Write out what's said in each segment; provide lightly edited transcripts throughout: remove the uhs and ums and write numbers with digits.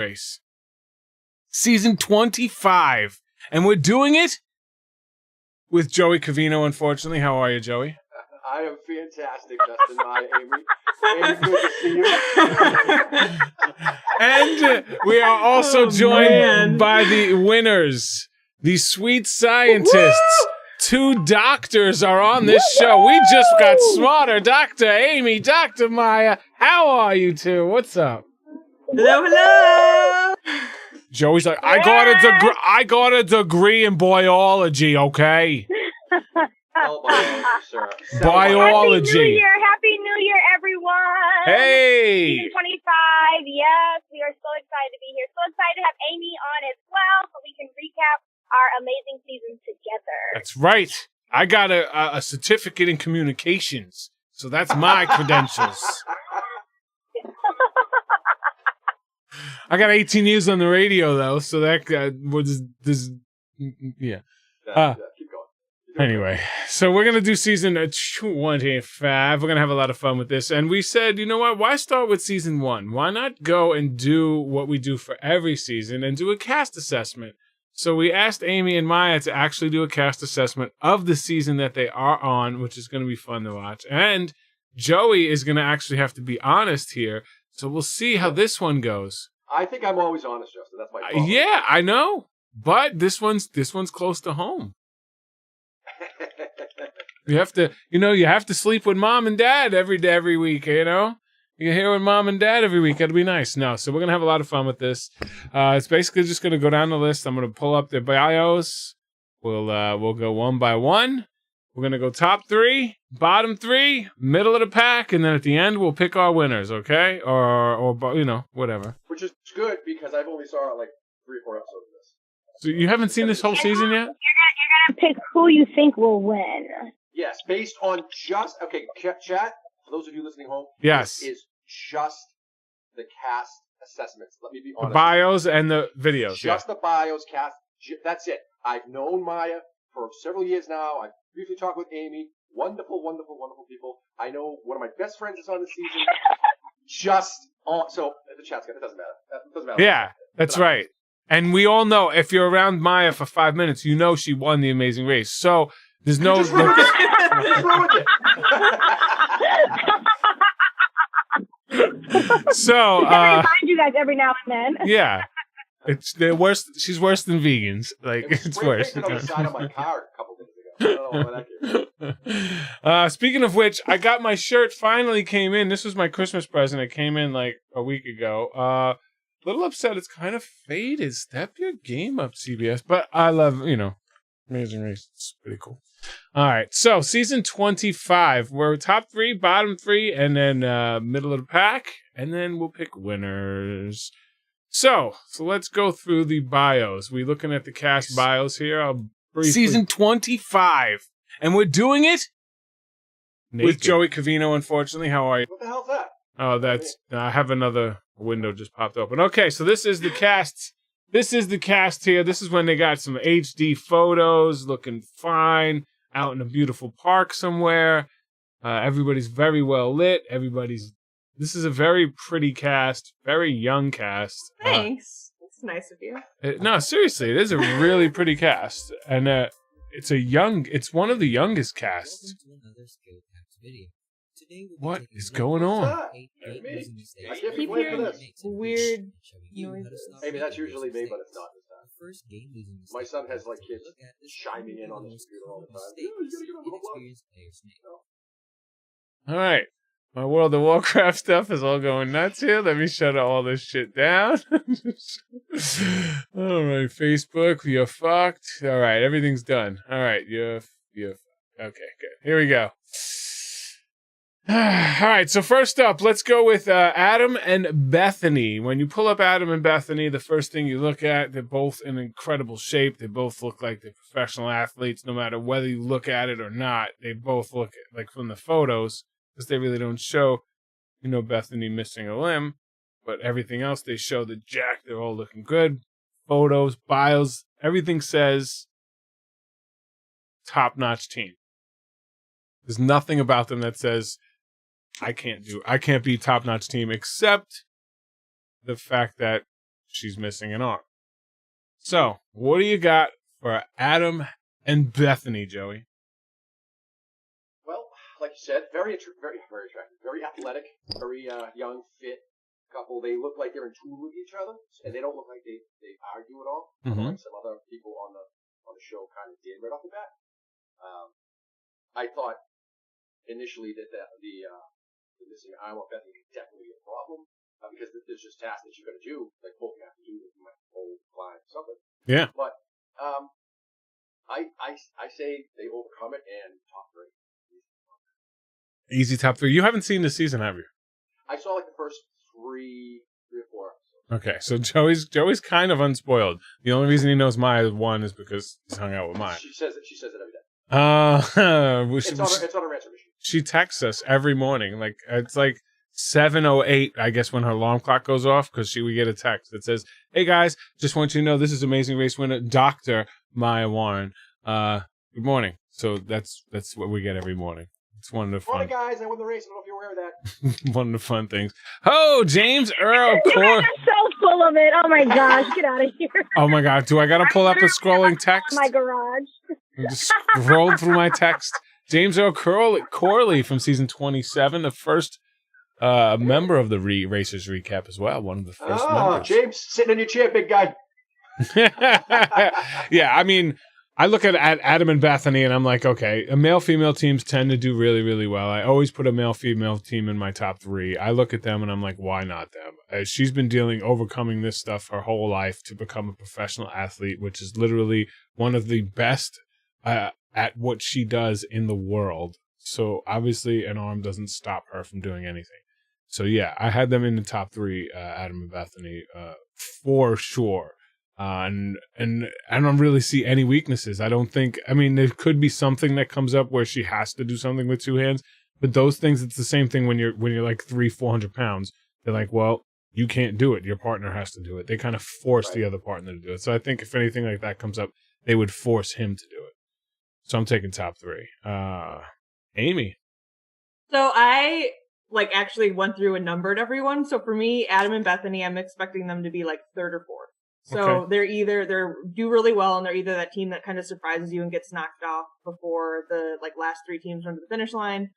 Race. Season 25. And we're doing it with Joey Covino, unfortunately. How are you, Joey? I am fantastic, Justin. Amy, good to see you. And we are also joined by the winners, the sweet scientists. Two doctors are on this show. We just got smarter. Dr. Amy, Dr. Maya. How are you two? What's up? Hello, hello. Joey's like, I got a degree in biology, okay? Biology. Happy New Year, everyone. Hey. Season 25. Yes, we are so excited to be here. So excited to have Amy on as well so we can recap our amazing season together. That's right. I got a certificate in communications, so that's my credentials. I got 18 years on the radio, though, so that was yeah. Keep going. Anyway, so we're going to do season 25. We're going to have a lot of fun with this. And we said, you know what? Why start with season 1? Why not go and do what we do for every season and do a cast assessment? So we asked Amy and Maya to actually do a cast assessment of the season that they are on, which is going to be fun to watch. And Joey is going to actually have to be honest here. So we'll see how this one goes. I think I'm always honest, Justin. That's my fault. Yeah, I know. But this one's close to home. You have to sleep with mom and dad every week, you know? You're here with mom and dad every week. That'd be nice. No, so we're going to have a lot of fun with this. It's basically just going to go down the list. I'm going to pull up their bios. We'll go one by one. We're going to go top 3, bottom 3, middle of the pack, and then at the end, we'll pick our winners, okay? Or whatever. Which is good because I've only saw like 3 or 4 episodes of this. So you haven't seen this whole season yet? You're going to pick who you think will win. Yes, based on chat, for those of you listening home, yes, this is just the cast assessments. Let me be honest. The bios and the videos. Just the bios, cast. That's it. I've known Maya for several years now. I've briefly talked with Amy. Wonderful, wonderful, wonderful people. I know one of my best friends is on the season. So the chat's good. It doesn't matter. It doesn't matter. Yeah, that's right. And we all know if you're around Maya for 5 minutes, you know she won the Amazing Race. So there's no. Just ruined it. So I remind you guys every now and then. Yeah, it's the worst. She's worse than vegans. Like it's worse. On the side of my car a couple days ago. I don't know where that came from. Speaking of which, I got my shirt. Finally came in. This was my Christmas present. It came in like a week ago. Little upset. It's kind of faded. Step your game up, CBS. But I love Amazing Race. It's pretty cool. All right, so season 25. We're top 3, bottom 3, and then middle of the pack, and then we'll pick winners. So let's go through the bios. We looking at the cast bios here. Season 25, and we're doing it with Joey Covino. Unfortunately, how are you? What the hell's that? Oh, that's I have another window just popped open. Okay, so this is the cast. This is the cast here. This is when they got some HD photos, looking fine, out in a beautiful park somewhere. Everybody's very well lit. This is a very pretty cast, very young cast. Thanks. That's nice of you. No, seriously, it is a really pretty cast. And it's one of the youngest casts. What is going on? I can't be blamed for this. Weird noises. Maybe that's usually me, but it's not this time. My son has like kids chiming in on the computer all the time. All right. My World of Warcraft stuff is all going nuts here. Let me shut all this shit down. All right, Facebook, you're fucked. All right, everything's done. All right, you're fucked. Okay, good. Here we go. All right, so first up, let's go with Adam and Bethany. When you pull up Adam and Bethany, the first thing you look at, they're both in incredible shape. They both look like they're professional athletes, no matter whether you look at it or not. They both look like from the photos, because they really don't show, Bethany missing a limb, but everything else they show the jack. They're all looking good. Photos, bios, everything says top-notch team. There's nothing about them that says I can't be top-notch team, except the fact that she's missing an arm. So, what do you got for Adam and Bethany, Joey? Well, like you said, very attractive, very athletic, very young, fit couple. They look like they're in tune with each other, and they don't look like they argue at all. Like some other people on the show kind of did right off the bat. I thought initially that the missing arm of Bethany could definitely be a problem because there's just tasks that you're going to do, like both have to do, like you might hold, climb, something. Yeah. But I say they overcome it and top 3. Easy top 3. You haven't seen the season, have you? I saw like the first 3 or 4 episodes. Okay, so Joey's kind of unspoiled. The only reason he knows Maya 1 is because he's hung out with Maya. She says it every day. It's on her answer machine. She texts us every morning. Like it's like 7:08, I guess, when her alarm clock goes off, because we get a text that says, "Hey guys, just want you to know this is Amazing Race winner Dr. Maya Warren. Good morning." So that's what we get every morning. It's one of the fun. Morning, guys! I won the race. I don't know if you're aware of that. One of the fun things. Oh, James Earl. You guys are so full of it. Oh my gosh, get out of here. Oh my God, do I gotta pull up a scrolling text? My garage. I just scrolled through my text. James Earl Corley from season 27, the first member of the Racers Recap as well. One of the first members. James, sitting in your chair, big guy. Yeah, I mean, I look at Adam and Bethany and I'm like, okay, male-female teams tend to do really, really well. I always put a male-female team in my top 3. I look at them and I'm like, why not them? She's been overcoming this stuff her whole life to become a professional athlete, which is literally one of the best at what she does in the world. So obviously an arm doesn't stop her from doing anything. So yeah, I had them in the top 3, Adam and Bethany, for sure. And I don't really see any weaknesses. I don't think, I mean, there could be something that comes up where she has to do something with 2 hands, but those things, it's the same thing when you're like 400 pounds. They're like, well, you can't do it. Your partner has to do it. They kind of force the other partner to do it. So I think if anything like that comes up, they would force him to do it. So I'm taking top 3. Amy. So I actually went through and numbered everyone. So for me, Adam and Bethany, I'm expecting them to be like 3rd or 4th. So they're do really well, and they're either that team that kind of surprises you and gets knocked off before the last 3 teams run to the finish line,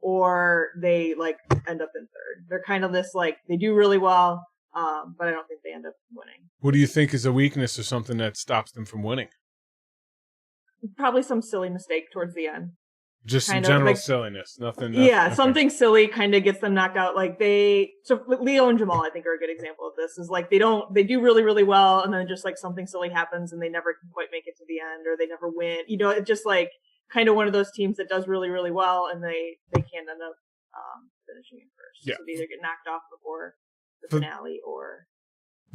or they end up in 3rd. They're kind of this they do really well, but I don't think they end up winning. What do you think is a weakness or something that stops them from winning? Probably some silly mistake towards the end. Just some general silliness, nothing. Yeah, okay. Something silly kind of gets them knocked out. So Leo and Jamal, I think, are a good example of this. Is they do really, really well, and then just something silly happens, and they never can quite make it to the end, or they never win. It's just kind of one of those teams that does really, really well, and they can't end up finishing it first. Yeah. So they either get knocked off before the finale, or.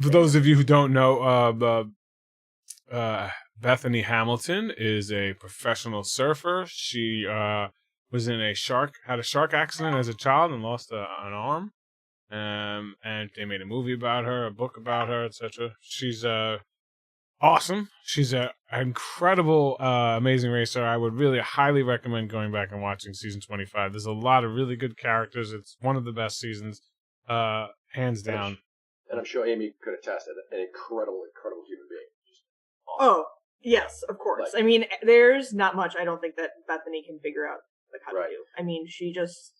For those of you who don't know, Bethany Hamilton is a professional surfer. She was in had a shark accident as a child and lost an arm. And they made a movie about her, a book about her, etc. She's awesome. She's an incredible, amazing racer. I would really highly recommend going back and watching season 25. There's a lot of really good characters. It's one of the best seasons, hands down. And I'm sure Amy could attest an incredible, incredible human being. Oh, yes, of course. I mean, there's not much I don't think that Bethany can figure out how to do. I mean, she just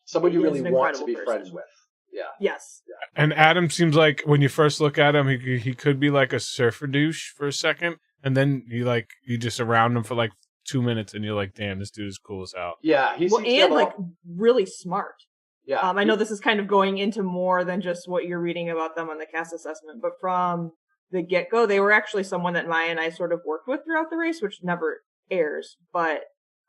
someone you really want to be friends with. Yeah. Yes. Yeah. And Adam seems like when you first look at him, he could be like a surfer douche for a second, and then you just around him for 2 minutes, and you're like, damn, this dude is cool as hell. Yeah, he's really smart. Yeah. I know this is kind of going into more than just what you're reading about them on the cast assessment, but from the get-go, they were actually someone that Maya and I sort of worked with throughout the race, which never airs. But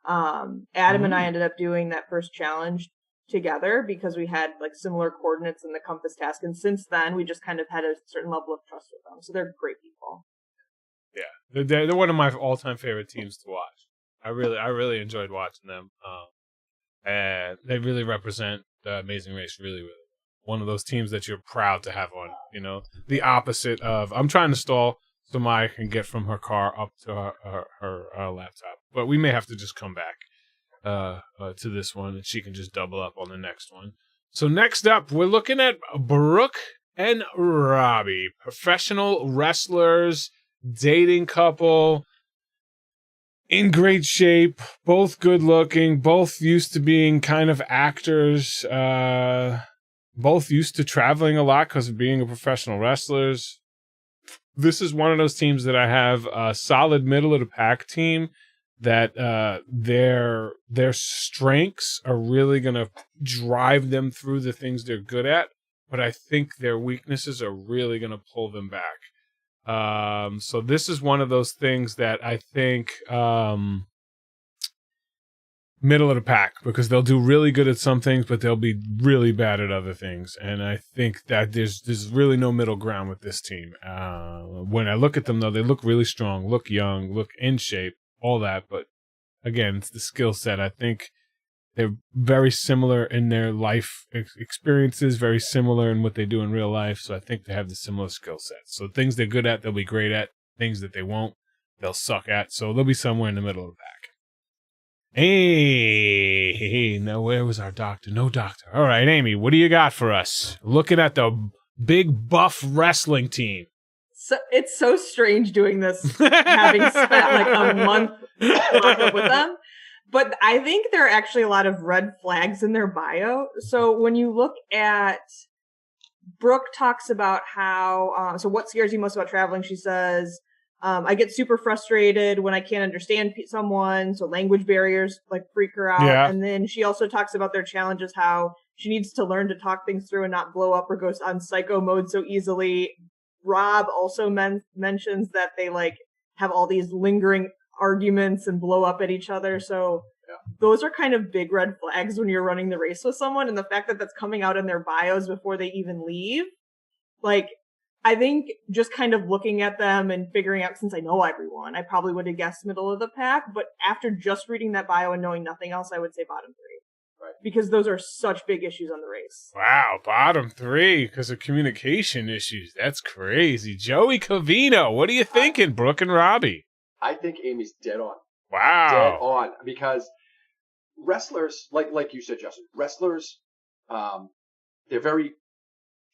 Adam and I ended up doing that first challenge together because we had similar coordinates in the compass task, and since then we just kind of had a certain level of trust with them. So they're great people. Yeah, they're one of my all-time favorite teams to watch. I really enjoyed watching them, and they really represent the Amazing Race really, really. One of those teams that you're proud to have on, the opposite of, I'm trying to stall so Maya can get from her car up to her laptop. But we may have to just come back to this one, and she can just double up on the next one. So next up, we're looking at Brooke and Robbie, professional wrestlers, dating couple, in great shape, both good looking, both used to being kind of actors, both used to traveling a lot because of being a professional wrestlers. This is one of those teams that I have a solid middle of the pack team that their strengths are really going to drive them through the things they're good at, but I think their weaknesses are really going to pull them back. So this is one of those things that I think middle of the pack, because they'll do really good at some things, but they'll be really bad at other things. And I think that there's really no middle ground with this team. When I look at them, though, they look really strong, look young, look in shape, all that. But again, it's the skill set. I think they're very similar in their life experiences, very similar in what they do in real life. So I think they have the similar skill sets. So things they're good at, they'll be great at. Things that they won't, they'll suck at. So they'll be somewhere in the middle of the pack. Hey, now where was our doctor? No doctor. All right, Amy, what do you got for us? Looking at the big buff wrestling team. So it's so strange doing this, having spent like a month locked up with them. But I think there are actually a lot of red flags in their bio. So when you look at, Brooke talks about how, so what scares you most about traveling? She says, I get super frustrated when I can't understand someone. So language barriers like freak her out. Yeah. And then she also talks about their challenges, how she needs to learn to talk things through and not blow up or go on psycho mode so easily. Rob also mentions that they like have all these lingering arguments and blow up at each other. So those are kind of big red flags when you're running the race with someone. And the fact that that's coming out in their bios before they even leave, like, I think just kind of looking at them and figuring out, since I know everyone, I probably would have guessed middle of the pack. But after just reading that bio and knowing nothing else, I would say bottom three. Right. Because those are such big issues on the race. Wow, bottom three because of communication issues. That's crazy. Joey Covino, what are you thinking, Brooke and Robbie? I think Amy's dead on. Wow. Dead on. Because wrestlers, like you said, Justin, wrestlers, they're very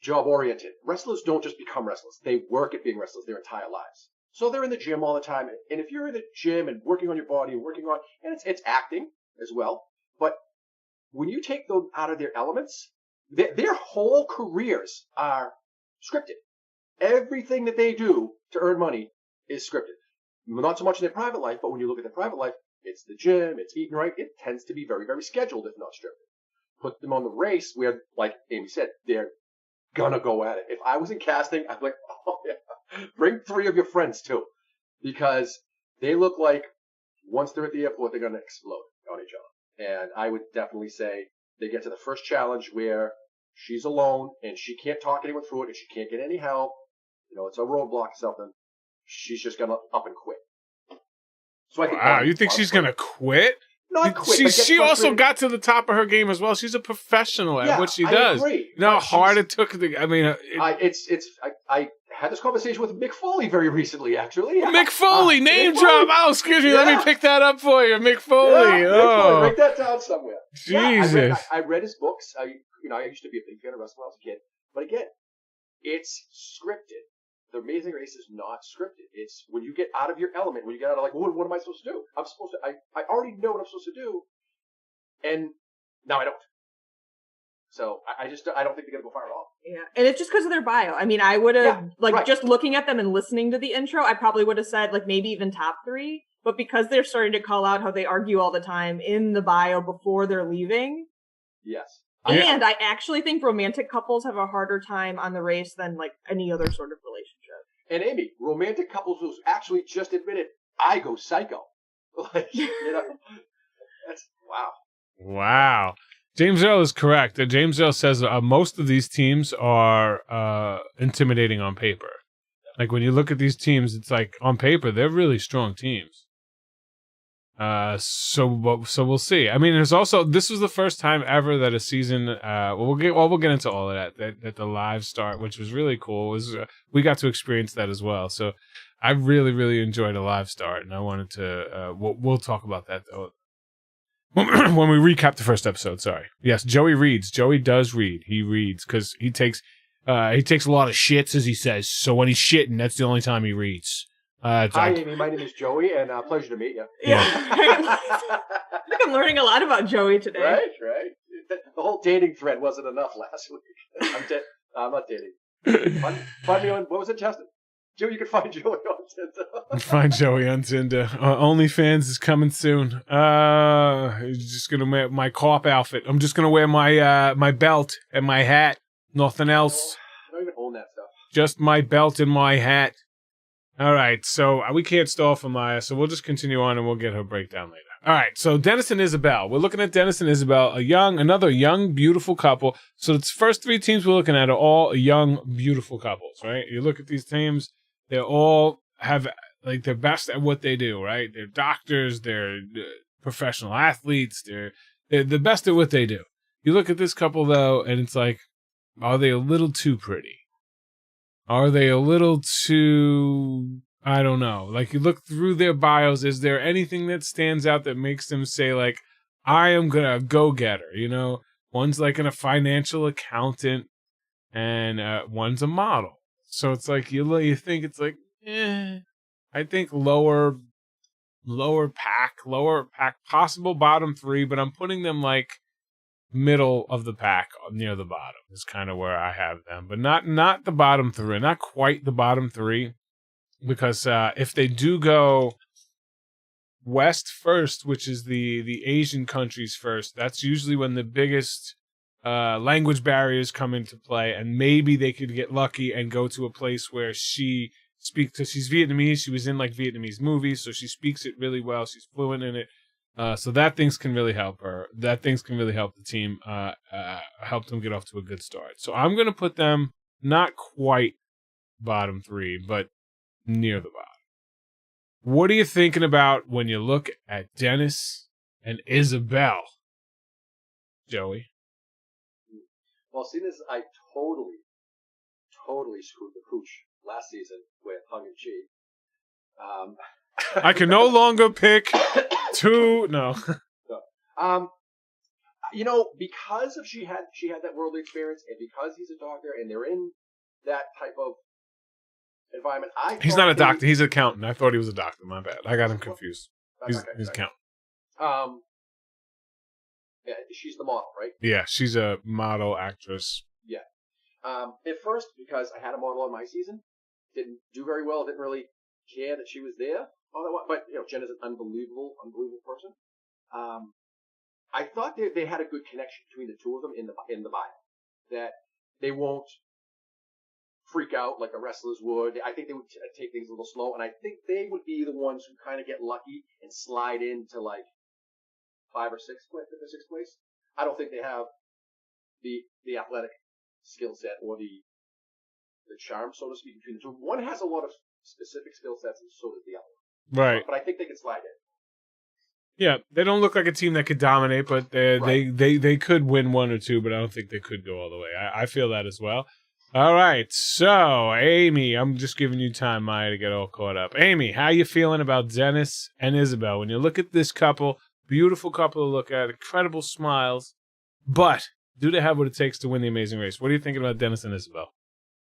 job-oriented. Wrestlers don't just become wrestlers. They work at being wrestlers their entire lives. So they're in the gym all the time. And if you're in the gym and working on your body and working on, and it's acting as well, but when you take them out of their elements, their whole careers are scripted. Everything that they do to earn money is scripted. Not so much in their private life, but when you look at their private life, it's the gym, it's eating right. It tends to be very, very scheduled, if not scripted. Put them on the race where, like Amy said, they're gonna go at it. If I was in casting, I'd be like, oh yeah, bring 3 of your friends too. Because they look like once they're at the airport, they're gonna explode on each other. And I would definitely say they get to the first challenge where she's alone and she can't talk anyone through it and she can't get any help. You know, it's a roadblock or something. She's just gonna up and quit. So I think wow, you think she's gonna quit? Not quit. She also got to the top of her game as well. She's a professional at what she does. I agree. You know how hard it took. I had this conversation with Mick Foley very recently, actually. Mick Foley, name drop. Oh, excuse me. Let me pick that up for you, Mick Foley. Yeah, Mick Foley. Write that down somewhere. Jesus. Yeah, I read his books. I used to be a big fan of wrestling when I was a kid. But again, it's scripted. The Amazing Race is not scripted. It's when you get out of your element, when you get out of like, what am I supposed to do? I already know what I'm supposed to do, and now I don't. So I don't think they're gonna go far at all. Yeah, and it's just because of their bio. I mean, I would have just looking at them and listening to the intro, I probably would have said like maybe even top 3. But because they're starting to call out how they argue all the time in the bio before they're leaving. Yes. And I actually think romantic couples have a harder time on the race than like any other sort of relationship. And Amy, romantic couples who's actually just admitted, I go psycho. Like, that's wow. Wow. James Earl is correct. James Earl says most of these teams are intimidating on paper. Like when you look at these teams, it's like on paper, they're really strong teams. So we'll see. I mean, there's also, this was the first time ever that a season, we'll get into all of that the live start, which was really cool. We got to experience that as well. So I really, really enjoyed a live start, and I wanted to, we'll talk about that though. When we recap the first episode, sorry. Yes, Joey reads. Joey does read. He reads because he takes, He takes a lot of shits, as he says. So when he's shitting, that's the only time he reads. Hi, Amy. My name is Joey, and pleasure to meet you. Yeah. I think I'm learning a lot about Joey today. Right. The whole dating thread wasn't enough last week. I'm not dating. Find me on, what was it, Justin? Joey, you can find Joey on Tinder. Find Joey on Tinder. OnlyFans is coming soon. Just gonna wear my cop outfit. I'm just gonna wear my my belt and my hat. Nothing else. I don't even own that stuff. Just my belt and my hat. All right, so we can't stall for Maya, so we'll just continue on and we'll get her breakdown later. All right, so Dennis and Isabel. We're looking at Dennis and Isabel, another young, beautiful couple. So the first three teams we're looking at are all young, beautiful couples, right? You look at these teams, they all have, like, they're best at what they do, right? They're doctors, they're professional athletes, they're the best at what they do. You look at this couple, though, and it's like, are they a little too pretty? Are they a little too, I don't know. Like, you look through their bios, is there anything that stands out that makes them say, like, I am going to go get her, you know? One's like a financial accountant, and one's a model. So it's like, you think it's like, I think lower pack, possible bottom three, but I'm putting them like middle of the pack, near the bottom is kind of where I have them, but not the bottom three, not quite the bottom three, because if they do go west first, which is the Asian countries first, that's usually when the biggest language barriers come into play, and maybe they could get lucky and go to a place where she speaks, because she's Vietnamese, she was in like Vietnamese movies, so she speaks it really well, she's fluent in it. So that things can really help her. That things can really help the team, help them get off to a good start. So I'm going to put them not quite bottom three, but near the bottom. What are you thinking about when you look at Dennis and Isabel, Joey? Well, seeing as I totally screwed the pooch last season with Hung and Chi, I can no longer pick two. No. You know, because of she had that worldly experience, and because he's a doctor, and they're in that type of environment. He's not a doctor. He's an accountant. I thought he was a doctor. My bad. I got him confused. He's an accountant. Yeah, she's the model, right? Yeah, she's a model actress. Yeah. At first, because I had a model on my season, didn't do very well. Didn't really care that she was there. But you know, Jen is an unbelievable person. I thought they had a good connection between the two of them in the bio. That they won't freak out like the wrestlers would. I think they would take things a little slow, and I think they would be the ones who kind of get lucky and slide into like 5th or 6th place. I don't think they have the athletic skill set or the charm, so to speak, between the two. One has a lot of specific skill sets, and so does the other. Right. But I think they can slide in. Yeah, they don't look like a team that could dominate, but they could win one or two, but I don't think they could go all the way. I feel that as well. All right, so Amy, I'm just giving you time, Maya, to get all caught up. Amy, how you feeling about Dennis and Isabel? When you look at this couple, beautiful couple to look at, incredible smiles, but do they have what it takes to win the Amazing Race? What are you thinking about Dennis and Isabel?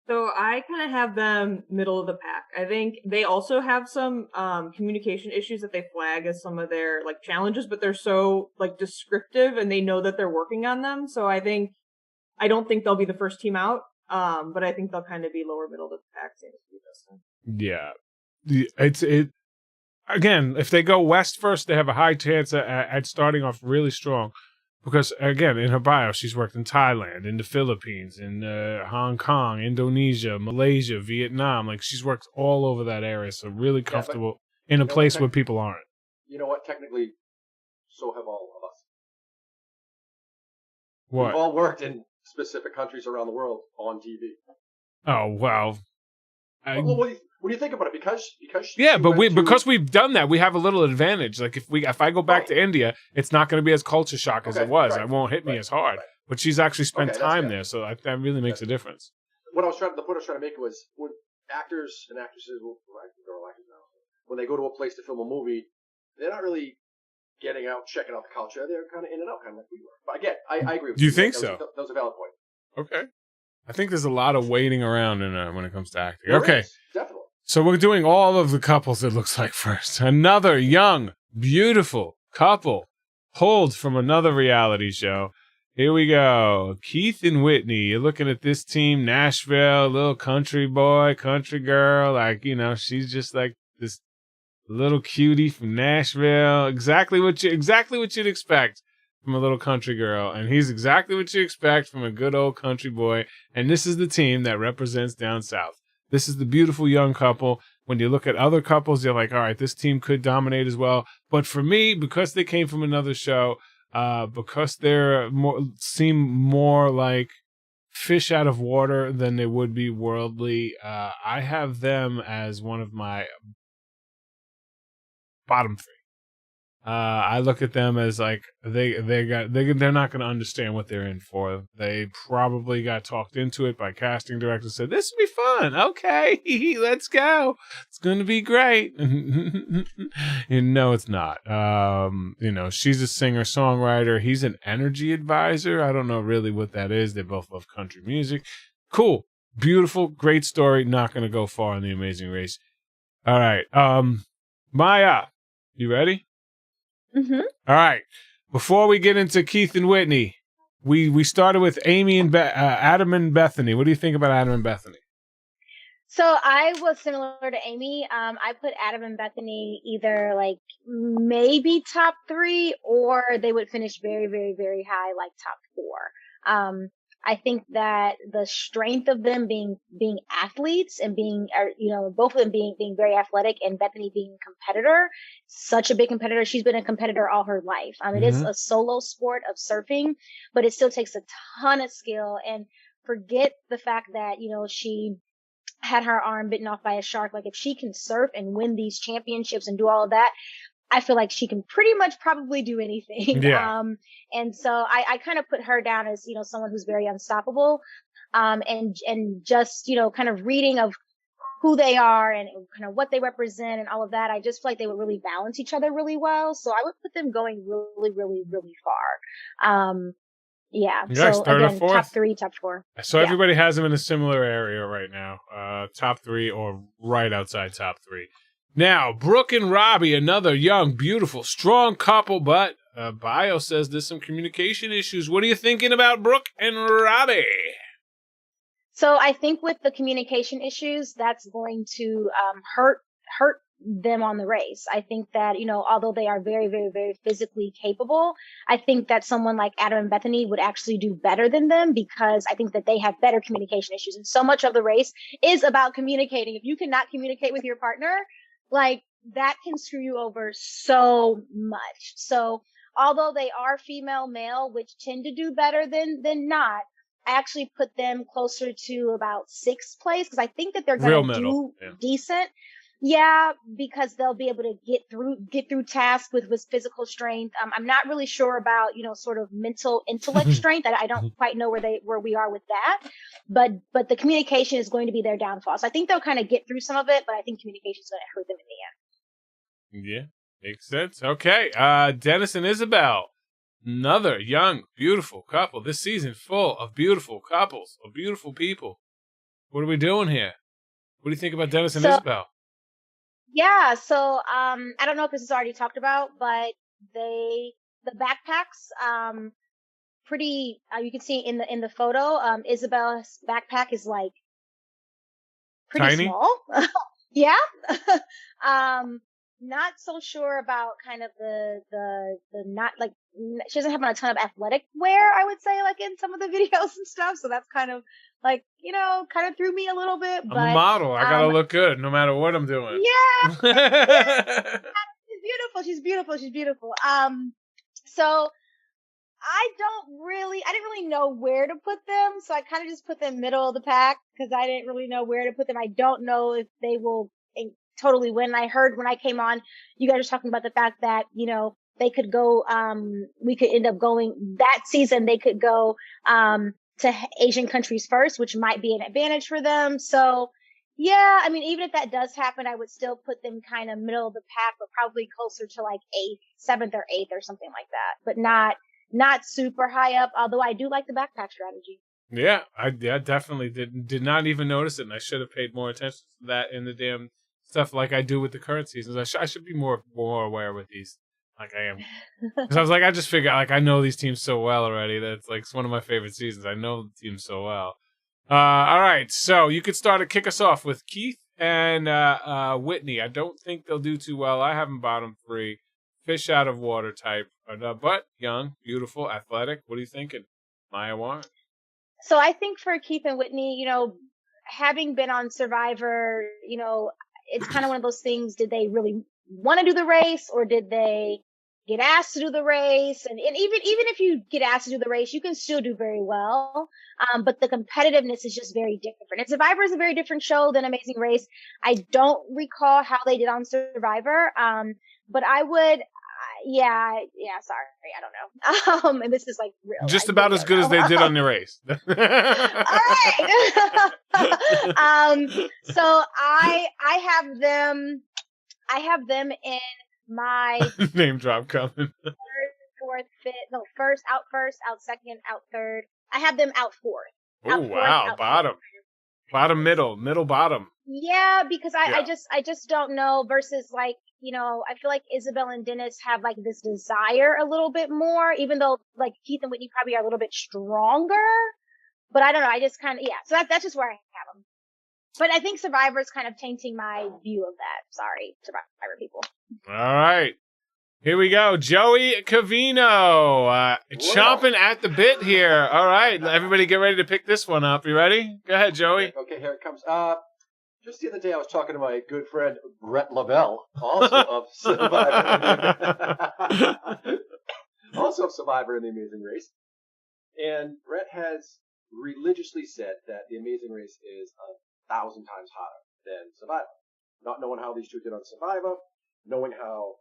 So I kind of have them middle of the pack. I think they also have some communication issues that they flag as some of their like challenges, but they're so like descriptive and they know that they're working on them. So I don't think they'll be the first team out, but I think they'll kind of be lower middle of the pack. Same as you, Justin. Yeah, again, if they go west first, they have a high chance at starting off really strong. Because, again, in her bio, she's worked in Thailand, in the Philippines, in Hong Kong, Indonesia, Malaysia, Vietnam. Like, she's worked all over that area, so really comfortable in a place where people aren't. You know what? Technically, so have all of us. What? We've all worked in specific countries around the world on TV. Oh, wow. What do you think about it? Because because we've done that, we have a little advantage. Like if I go back to India, it's not going to be as culture shock as it was. It won't hit me as hard. But she's actually spent time there, so that really makes a difference. The point I was trying to make was when actors and actresses, when they go to a place to film a movie, they're not really getting out, checking out the culture. They're kind of in and out, kind of like we were. But again, I agree with you. Do you think so? That was a valid point. Okay. I think there's a lot of waiting around when it comes to acting. There Okay. is, definitely. So we're doing all of the couples, it looks like, first. Another young, beautiful couple pulled from another reality show. Here we go. Keith and Whitney. You're looking at this team, Nashville, little country boy, country girl. Like, you know, she's just like this little cutie from Nashville. Exactly what you'd expect from a little country girl. And he's exactly what you expect from a good old country boy. And this is the team that represents down south. This is the beautiful young couple. When you look at other couples, you're like, all right, this team could dominate as well. But for me, because they came from another show, because they're seem more like fish out of water than they would be worldly, I have them as one of my bottom three. I look at them as like they're not going to understand what they're in for. They probably got talked into it by casting directors. Said this would be fun. Okay, let's go. It's going to be great. No, it's not. You know, she's a singer songwriter. He's an energy advisor. I don't know really what that is. They both love country music. Cool, beautiful, great story. Not going to go far in The Amazing Race. All right, Maya, you ready? Mm-hmm. All right. Before we get into Keith and Whitney, we started with Amy and Adam and Bethany. What do you think about Adam and Bethany? So I was similar to Amy. I put Adam and Bethany either like maybe top 3, or they would finish very, very, very high, like top 4. I think that the strength of them being athletes and both of them being very athletic, and Bethany being a competitor, such a big competitor. She's been a competitor all her life. It is a solo sport of surfing, but it still takes a ton of skill. And forget the fact that, you know, she had her arm bitten off by a shark. Like, if she can surf and win these championships and do all of that, I feel like she can pretty much probably do anything. Yeah. And so I kind of put her down as, you know, someone who's very unstoppable. And just, you know, kind of reading of who they are and kind of what they represent and all of that, I just feel like they would really balance each other really well. So I would put them going really, really, really far. Yeah. Yes, so third or again, fourth? top 3, top 4. So Yeah. everybody has them in a similar area right now. Top 3 or right outside top 3. Now, Brooke and Robbie, another young, beautiful, strong couple, but bio says there's some communication issues. What are you thinking about Brooke and Robbie? So I think with the communication issues, that's going to hurt them on the race. I think that, you know, although they are very, very, very physically capable, I think that someone like Adam and Bethany would actually do better than them, because I think that they have better communication issues. And so much of the race is about communicating. If you cannot communicate with your partner, like, that can screw you over so much. So although they are female male, which tend to do better than not, I actually put them closer to about 6th place, because I think that they're going to do decent. Yeah, because they'll be able to get through tasks with physical strength. I'm not really sure about, you know, sort of mental intellect strength. I don't quite know where we are with that, but the communication is going to be their downfall. So I think they'll kind of get through some of it, but I think communication is going to hurt them in the end. Yeah, makes sense. Okay, Dennis and Isabel, another young, beautiful couple. This season full of beautiful couples, of beautiful people. What are we doing here? What do you think about Dennis and Isabel? Yeah, so I don't know if this is already talked about, but the backpacks, pretty. You can see in the photo, Isabel's backpack is like pretty tiny? Small. Yeah. Not so sure about kind of the not like, she doesn't have a ton of athletic wear, I would say, like in some of the videos and stuff. So that's kind of like, you know, kind of threw me a little bit. But I'm a model. I gotta look good no matter what I'm doing. Yeah. Yeah. She's beautiful. So I didn't really know where to put them. So I kind of just put them middle of the pack, because I didn't really know where to put them. I don't know if they will totally win. I heard when I came on, you guys were talking about the fact that, you know, they could go, we could end up going that season. They could go, to Asian countries first, which might be an advantage for them. So yeah, I mean, even if that does happen, I would still put them kind of middle of the pack, but probably closer to like 7th or 8th or something like that, but not super high up. Although I do like the backpack strategy. Yeah, I definitely did not even notice it, and I should have paid more attention to that in the damn stuff like I do with the current seasons. I should be more aware with these, like I am. Because I was like, I just figured, like, I know these teams so well already. That's like it's one of my favorite seasons. I know the team so well. All right, so you could start to kick us off with Keith and Whitney. I don't think they'll do too well. I have them bottom 3, fish out of water type, but young, beautiful, athletic. What are you thinking, Maya Warren? So I think for Keith and Whitney, having been on Survivor, it's kind of one of those things. Did they really want to do the race, or did they get asked to do the race? And even if you get asked to do the race, you can still do very well. But the competitiveness is just very different. And Survivor is a very different show than Amazing Race. I don't recall how they did on Survivor. But I would, sorry, I don't know. And this is like real. Just about as good as they did on the race. All right. So I have them in my name drop coming. Third, fourth, fifth. No, first, out second, out third. I have them out fourth. Oh wow, bottom, middle, bottom. Yeah, because I just don't know. Versus like, I feel like Isabel and Dennis have like this desire a little bit more, even though like Keith and Whitney probably are a little bit stronger. But I don't know. I just kind of So that's just where I have them. But I think Survivor is kind of tainting my view of that. Sorry, Survivor people. All right. Here we go. Joey Cavino. Chomping at the bit here. All right. Everybody get ready to pick this one up. You ready? Go ahead, Joey. Okay, here it comes. Just the other day I was talking to my good friend Brett Lavelle, also of Survivor. Also of Survivor in The Amazing Race. And Brett has religiously said that The Amazing Race is 1,000 times hotter than Survivor. Not knowing how these two did on Survivor, knowing how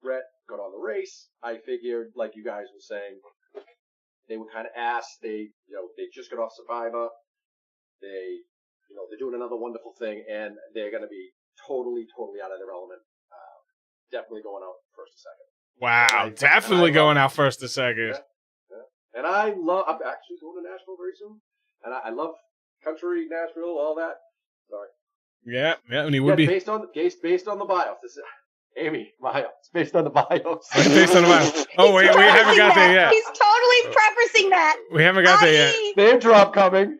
Brett got on the race, I figured, like you guys were saying, they were kind of asked. They just got off Survivor. They're doing another wonderful thing, and they're going to be totally out of their element. Definitely going out first or second. Wow, definitely going out first or second. Yeah. And I'm actually going to Nashville very soon, and I love country, Nashville, all that. Sorry. Yeah, and he would be based on the bios. This is Amy, Maya. It's based on the bios. It's based on the bios. Oh wait, we haven't got there yet. He's totally prefacing that. We haven't got there yet. Name drop coming.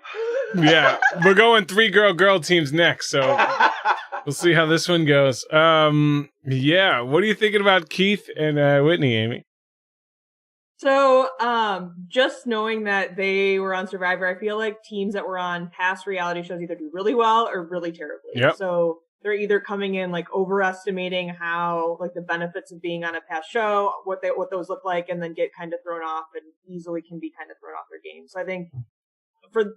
Yeah, we're going 3 girl teams next, so we'll see how this one goes. Yeah, what are you thinking about Keith and Whitney, Amy? So, just knowing that they were on Survivor, I feel like teams that were on past reality shows either do really well or really terribly. Yep. So they're either coming in like overestimating how like the benefits of being on a past show, what those look like, and then get kind of thrown off and easily can be kind of thrown off their game. So I think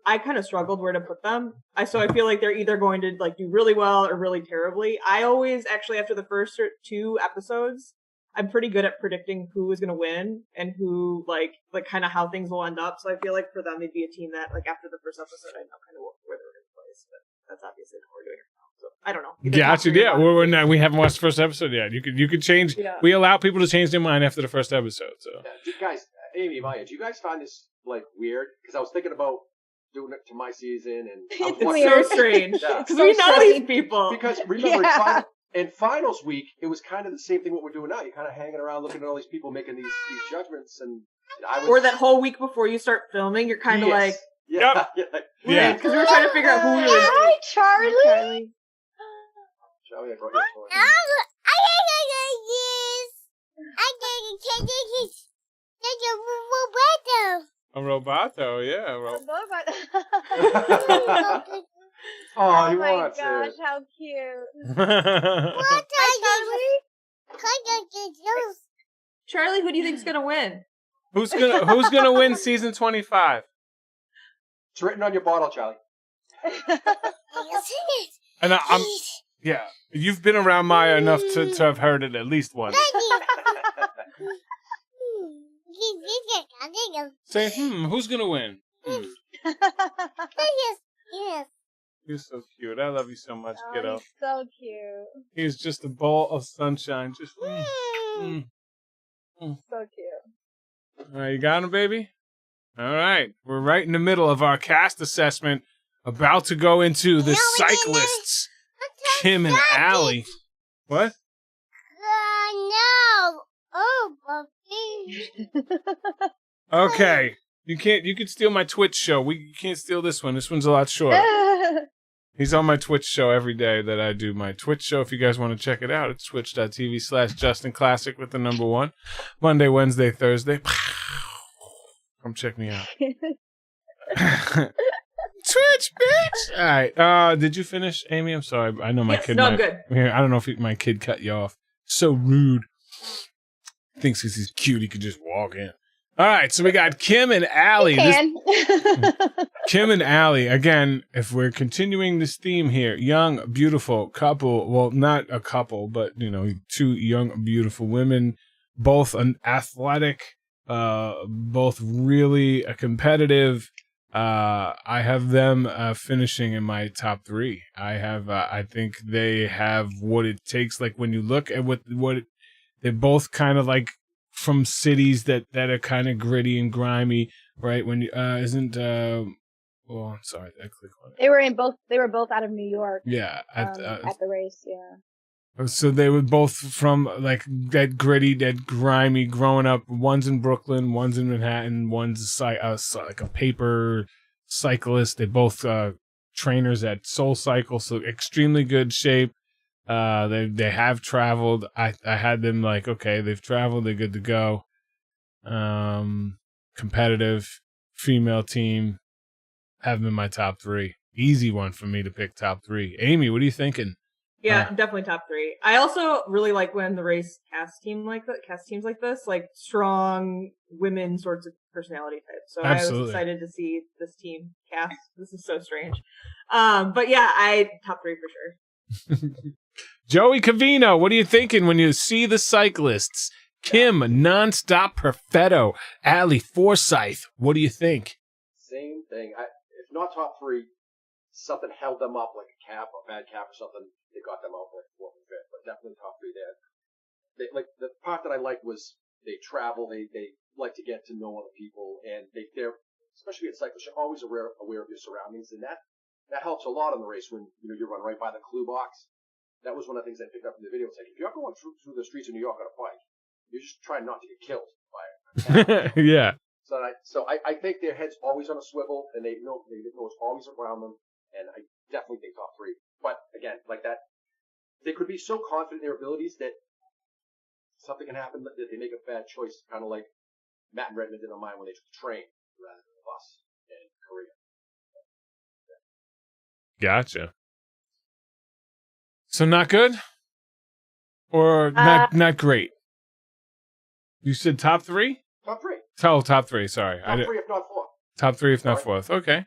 I kind of struggled where to put them. So I feel like they're either going to like do really well or really terribly. I always actually, after the first 2 episodes, I'm pretty good at predicting who is going to win and who like kind of how things will end up. So I feel like for them, they'd be a team that like after the first episode, I know kind of where they're going to place. But that's obviously not what we're doing right now. So I don't know. Gotcha. Yeah, we haven't watched the first episode yet. You could change. Yeah. We allow people to change their mind after the first episode. So do you guys, Amy, Maya, do you guys find this like weird? Because I was thinking about doing it to my season, and it's so strange. Because we know these people. Because remember, in finals week, it was kind of the same thing what we're doing now. You're kind of hanging around looking at all these people making these judgments, and or that whole week before you start filming, you're kind of like, yeah, because we were trying to figure out who we were. Hi, Charlie. Charlie, I brought you a toy. A roboto, yeah. Oh, my gosh, how cute. Charlie, who do you think's gonna win? Who's gonna win season 25? It's written on your bottle, Charlie. And I'm yeah. You've been around Maya enough to have heard it at least once. Say, who's gonna win? You're so cute. I love you so much, kiddo. He's so cute. He's just a ball of sunshine. Just So cute. All right, you got him, baby? All right. We're right in the middle of our cast assessment, about to go into the cyclists, Kim and Allie. What? No. Oh, Buffy. Okay. You can steal my Twitch show. You can't steal this one. This one's a lot shorter. He's on my Twitch show every day that I do my Twitch show. If you guys want to check it out, it's twitch.tv/JustinClassic with the number 1. Monday, Wednesday, Thursday. Come check me out. Twitch, bitch! All right. Did you finish, Amy? I'm sorry. I know my kid. No, I'm good. I don't know if my kid cut you off. So rude. Thinks because he's cute, he could just walk in. All right, so we got Kim and Allie. Kim and Allie, again, if we're continuing this theme here, young, beautiful couple. Well, not a couple, but, 2 young, beautiful women, both athletic, both really competitive. I have them finishing in my top 3. I think they have what it takes. Like, when you look at they're both kind of like from cities that are kind of gritty and grimy, right? When you I'm sorry, I clicked on it. They were both out of New York. Yeah, at the race. Yeah. So they were both from like that gritty, that grimy. Growing up, one's in Brooklyn, one's in Manhattan, one's like a paper cyclist. They both trainers at Soul Cycle, so extremely good shape. They have traveled. I had them like, okay, they've traveled, they're good to go. Competitive female team. Have them in my top 3. Easy one for me to pick top 3. Amy, what are you thinking? Yeah, definitely top 3. I also really like when the race cast teams like this, like strong women sorts of personality types. So Absolutely. I was excited to see this team cast. This is so strange. But yeah, top 3 for sure. Joey Cavino, what are you thinking when you see the cyclists? Kim, Nonstop Perfetto, Allie Forsyth, what do you think? Same thing. If not top 3, something held them up like a bad cap or something. They got them out like 4th and 5th, but definitely top 3 there. Like the part that I liked was they travel. They like to get to know other people, and they're especially at cyclists. You're always aware of your surroundings, and that helps a lot on the race when you run right by the clue box. That was one of the things I picked up in the video. It's like, if you're going through the streets of New York on a bike, you're just trying not to get killed by it. Yeah. So I think their head's always on a swivel, and they know it's always around them, and I definitely think top 3. But again, like that, they could be so confident in their abilities that something can happen that they make a bad choice, kind of like Matt and Redmond did on mine when they took the train rather than the bus in Korea. Gotcha. So not good? Or not great? You said top 3? Top 3. Oh, top 3, sorry. Top 3 if not 4. Top 3 if not 4th. Okay. I'm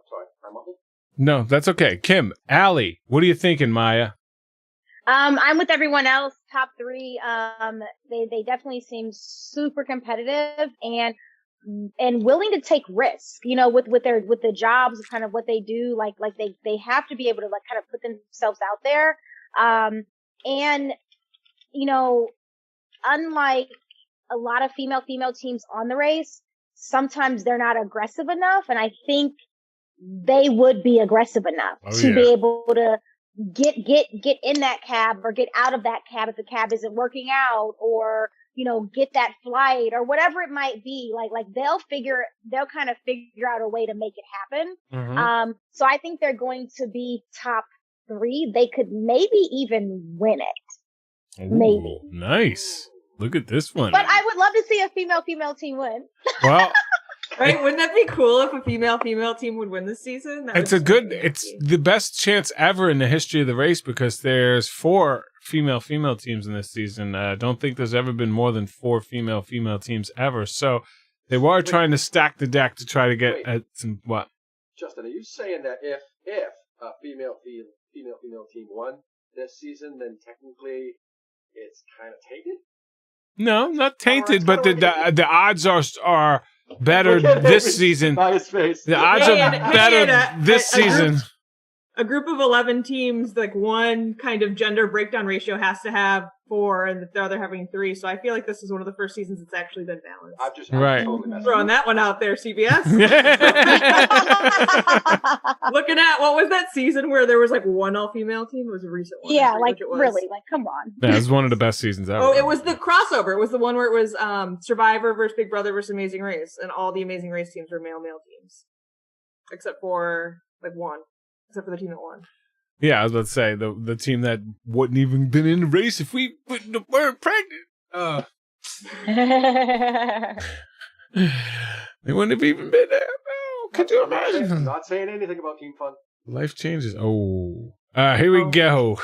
sorry. I mumbled? No, that's okay. Kim, Allie, what are you thinking, Maya? I'm with everyone else. Top 3. They definitely seem super competitive and willing to take risks, with the jobs, kind of what they do. Like they have to be able to like kind of put themselves out there. And unlike a lot of female teams on the race, sometimes they're not aggressive enough. And I think they would be aggressive enough to be able to get in that cab or get out of that cab if the cab isn't working out, or get that flight or whatever it might be. Like they'll kind of figure out a way to make it happen. Mm-hmm. So I think they're going to be top 3. They could maybe even win it. Ooh, maybe. Nice. Look at this one. But I would love to see a female team win. Well, right? Wouldn't that be cool if a female team would win this season? It's the best chance ever in the history of the race, because there's 4 female teams in this season. I don't think there's ever been more than 4 female teams ever. So they were trying to stack the deck to try to get at some what? Justin, are you saying that if a female team won this season, then technically it's kind of tainted? No, not tainted, but the odds are better this season. By his face. The odds are better this season. a group of 11 teams, like one kind of gender breakdown ratio has to have 4 and the other having 3. So I feel like this is one of the first seasons it's actually been balanced. I'm Right. totally messing Throwing that one out there, CBS. Looking at, what was that season where there was like one all-female team? It was a recent one. Yeah, I forget like which it was. really, like come on. Yeah, it was one of the best seasons ever. Oh, it was the crossover. It was the one where it was Survivor versus Big Brother versus Amazing Race, and all the Amazing Race teams were male teams, except for like one, except for the team that won. Yeah, I was about to say the team that wouldn't even been in the race if we weren't pregnant. They wouldn't have even been there. Oh, could you imagine? Not saying anything about team fun. Life changes. Oh. Here we go.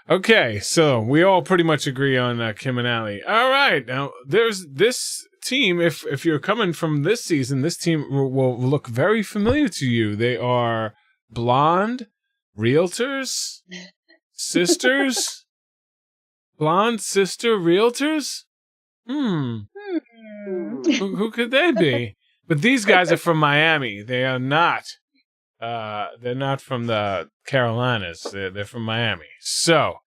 Okay, so we all pretty much agree on Kim and Allie. All right, now there's this team. If you're coming from this season, this team will look very familiar to you. They are blonde, realtors, sisters, blonde sister realtors. Who could they be? But these guys are from Miami. They are not. They're not from the Carolinas. They're from Miami. So,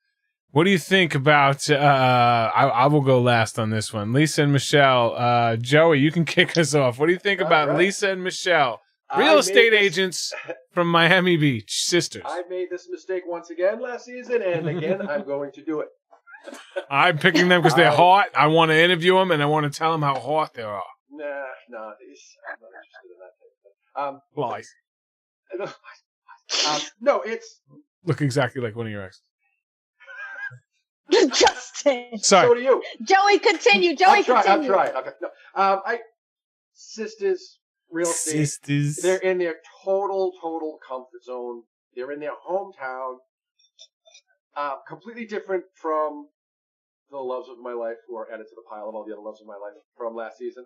what do you think about? I will go last on this one. Lisa and Michelle. Joey, you can kick us off. What do you think about right. Lisa and Michelle, real estate agents from Miami Beach, sisters? I made this mistake once again last season, and again I'm going to do it. I'm picking them because they're hot. I want to interview them, and I want to tell them how hot they are. Nah, I'm not interested in that thing. Lies. No, it's Look exactly like one of your exes. Justin. Sorry. so do you. Joey, continue. Joey, I'm continue. trying. Okay, no. Sisters, real estate. Sisters. They're in their total comfort zone. They're in their hometown. Completely different from the loves of my life, who are added to the pile of all the other loves of my life from last season.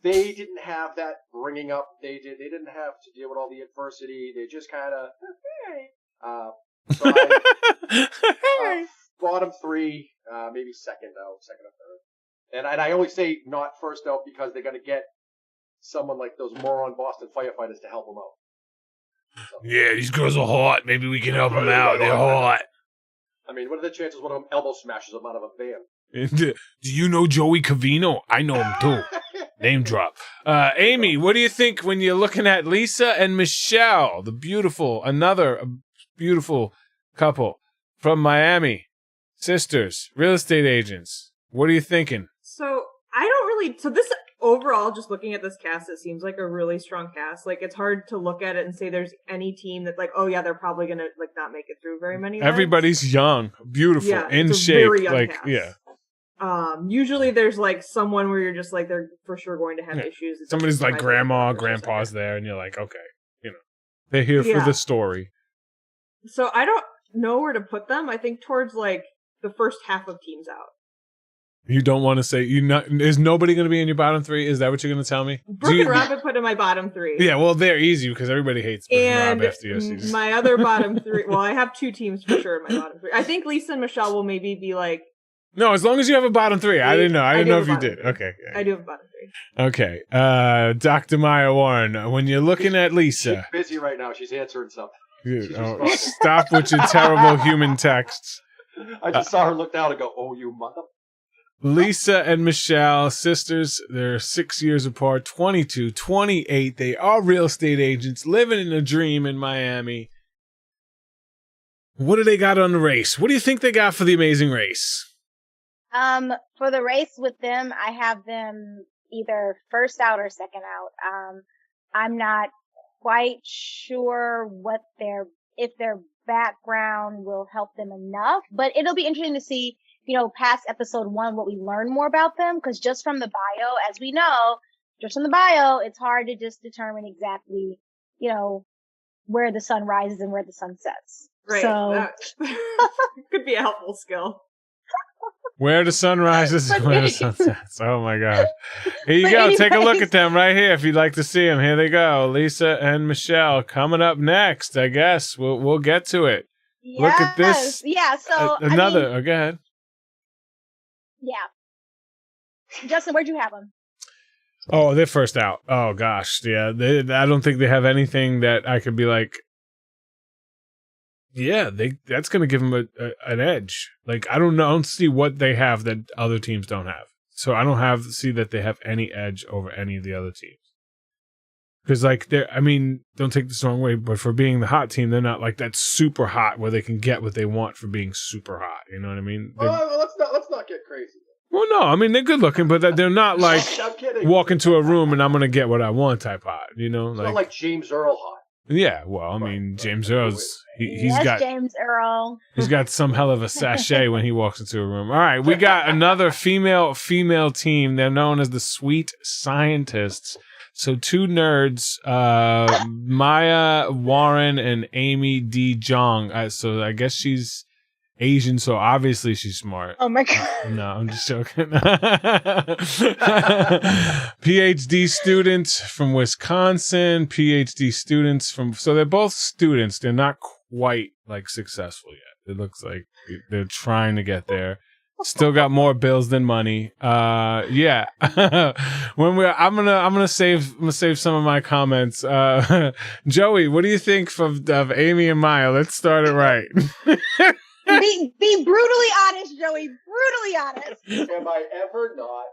They didn't have that bringing up. They didn't have to deal with all the adversity. They just kind of, so bottom 3, maybe second or third. And I only say not first out because they're going to get someone like those moron Boston firefighters to help them out. So. Yeah, these girls are hot. Maybe we can help them out. They're hot. I mean, what are the chances one of them elbow smashes them out of a van? Do you know Joey Cavino? I know him too. Name drop. Amy, what do you think when you're looking at Lisa and Michelle, another beautiful couple from Miami, sisters, real estate agents? What are you thinking? So this overall, just looking at this cast, it seems like a really strong cast. Like, it's hard to look at it and say there's any team that's like, oh yeah, they're probably gonna like not make it through very many. Everybody's young, beautiful, yeah, in it's a shape. very young Like, cast. yeah. Usually there's like someone where you're just like they're for sure going to have issues. It's Somebody's like grandma, grandpa's there, and you're like, okay, they're here for the story. So I don't know where to put them. I think towards like the first half of teams out. You don't want to say is nobody going to be in your bottom 3? Is that what you're going to tell me? Brooke and Robbie put in my bottom 3. Yeah, well, they're easy because everybody hates Brooke and Robbie after your season. My other bottom 3. Well, I have 2 teams for sure in my bottom 3. I think Lisa and Michelle will maybe be like. No, as long as you have a bottom 3. I didn't know. I didn't know if you did. 3. Okay. I do have a bottom 3. Okay. Dr. Maya Warren, when you're looking at Lisa. She's busy right now. She's answering something. Stop with your terrible human texts. I just saw her look down and go, oh, you mother. Lisa and Michelle, sisters, they're 6 years apart, 22, 28. They are real estate agents living in a dream in Miami. What do they got on the race? What do you think they got for the Amazing Race? For the race with them, I have them either first out or second out. I'm not quite sure if their background will help them enough, but it'll be interesting to see, past episode 1, what we learn more about them. Cause just from the bio, as we know, it's hard to just determine exactly, where the sun rises and where the sun sets. Right. So that could be a helpful skill. Where the sun rises and where the sun sets. Oh my God. Here you go. Take a look at them right here if you'd like to see them. Here they go. Lisa and Michelle coming up next, I guess. We'll get to it. Yes. Look at this. Yeah. So go ahead. Yeah. Justin, where'd you have them? Oh, they're first out. Oh gosh. Yeah. I don't think they have anything that I could be like, Yeah, that's going to give them an edge. Like, I don't see what they have that other teams don't have. So I don't see that they have any edge over any of the other teams. Because, like, don't take this the wrong way, but for being the hot team, they're not like that super hot where they can get what they want for being super hot. You know what I mean? Well, let's not get crazy. Well, no, I mean, they're good looking, but they're not like walk into a room and I'm going to get what I want type hot, you know? It's not like James Earl hot. Yeah, well, I mean, James Earl's, he's got James Earl. He's got some hell of a sachet when he walks into a room. All right, we got another female team. They're known as the Sweet Scientists. So 2 nerds, Maya Warren and Amy D. Jong. So I guess she's Asian, so obviously she's smart. Oh my God. No, I'm just joking. PhD students from Wisconsin, so they're both students. They're not quite like successful yet. It looks like they're trying to get there. Still got more bills than money. Yeah. I'm gonna save some of my comments. Joey, what do you think of Amy and Maya? Let's start it right. Be brutally honest, Joey. Brutally honest. Am I ever not?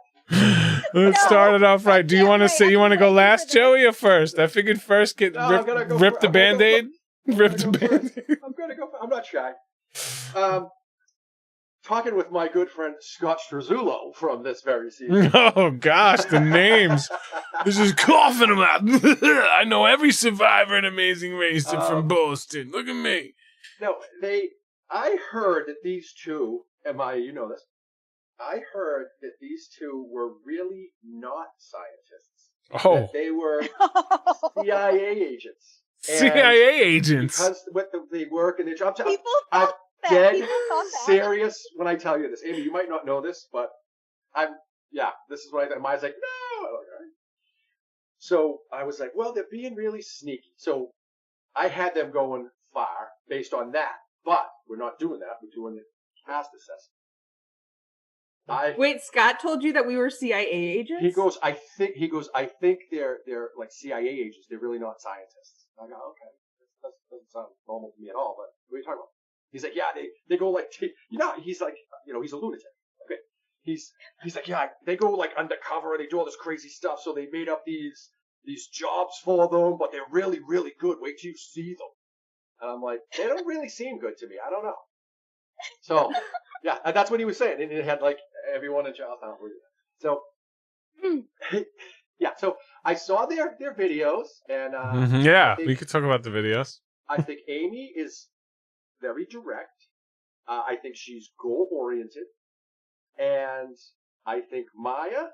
Let's start it off right. Do you want to go last, Joey, or first? I figured first rip the Band-Aid. Rip the Band-Aid. I'm gonna go. I'm not shy. Talking with my good friend Scott Struzzulo from this very season. Oh gosh, the names. This is coughing them out. I know every survivor in Amazing Race from Boston. Look at me. No, I heard that these two, you know this, I heard that these two were really not scientists. Oh. That they were CIA agents. CIA agents. Because they work in their jobs. I'm dead serious when I tell you this. Amy, you might not know this, but this is what I thought. Maya's like, no. Okay. So I was like, well, they're being really sneaky. So I had them going far based on that. But we're not doing that. We're doing the cast assessment. Wait, Scott told you that we were CIA agents? He goes, I think they're like CIA agents. They're really not scientists. I go, okay. That doesn't sound normal to me at all, but what are you talking about? He's like, yeah, they go like, he's like, he's a lunatic. Okay. He's like, yeah, they go like undercover and they do all this crazy stuff. So they made up these jobs for them, but they're really, really good. Wait till you see them. And I'm like, they don't really seem good to me. I don't know. So, yeah, that's what he was saying. And it had like everyone in Charlestown. So, yeah. So I saw their videos, and we could talk about the videos. I think Amy is very direct. I think she's goal oriented, and I think Maya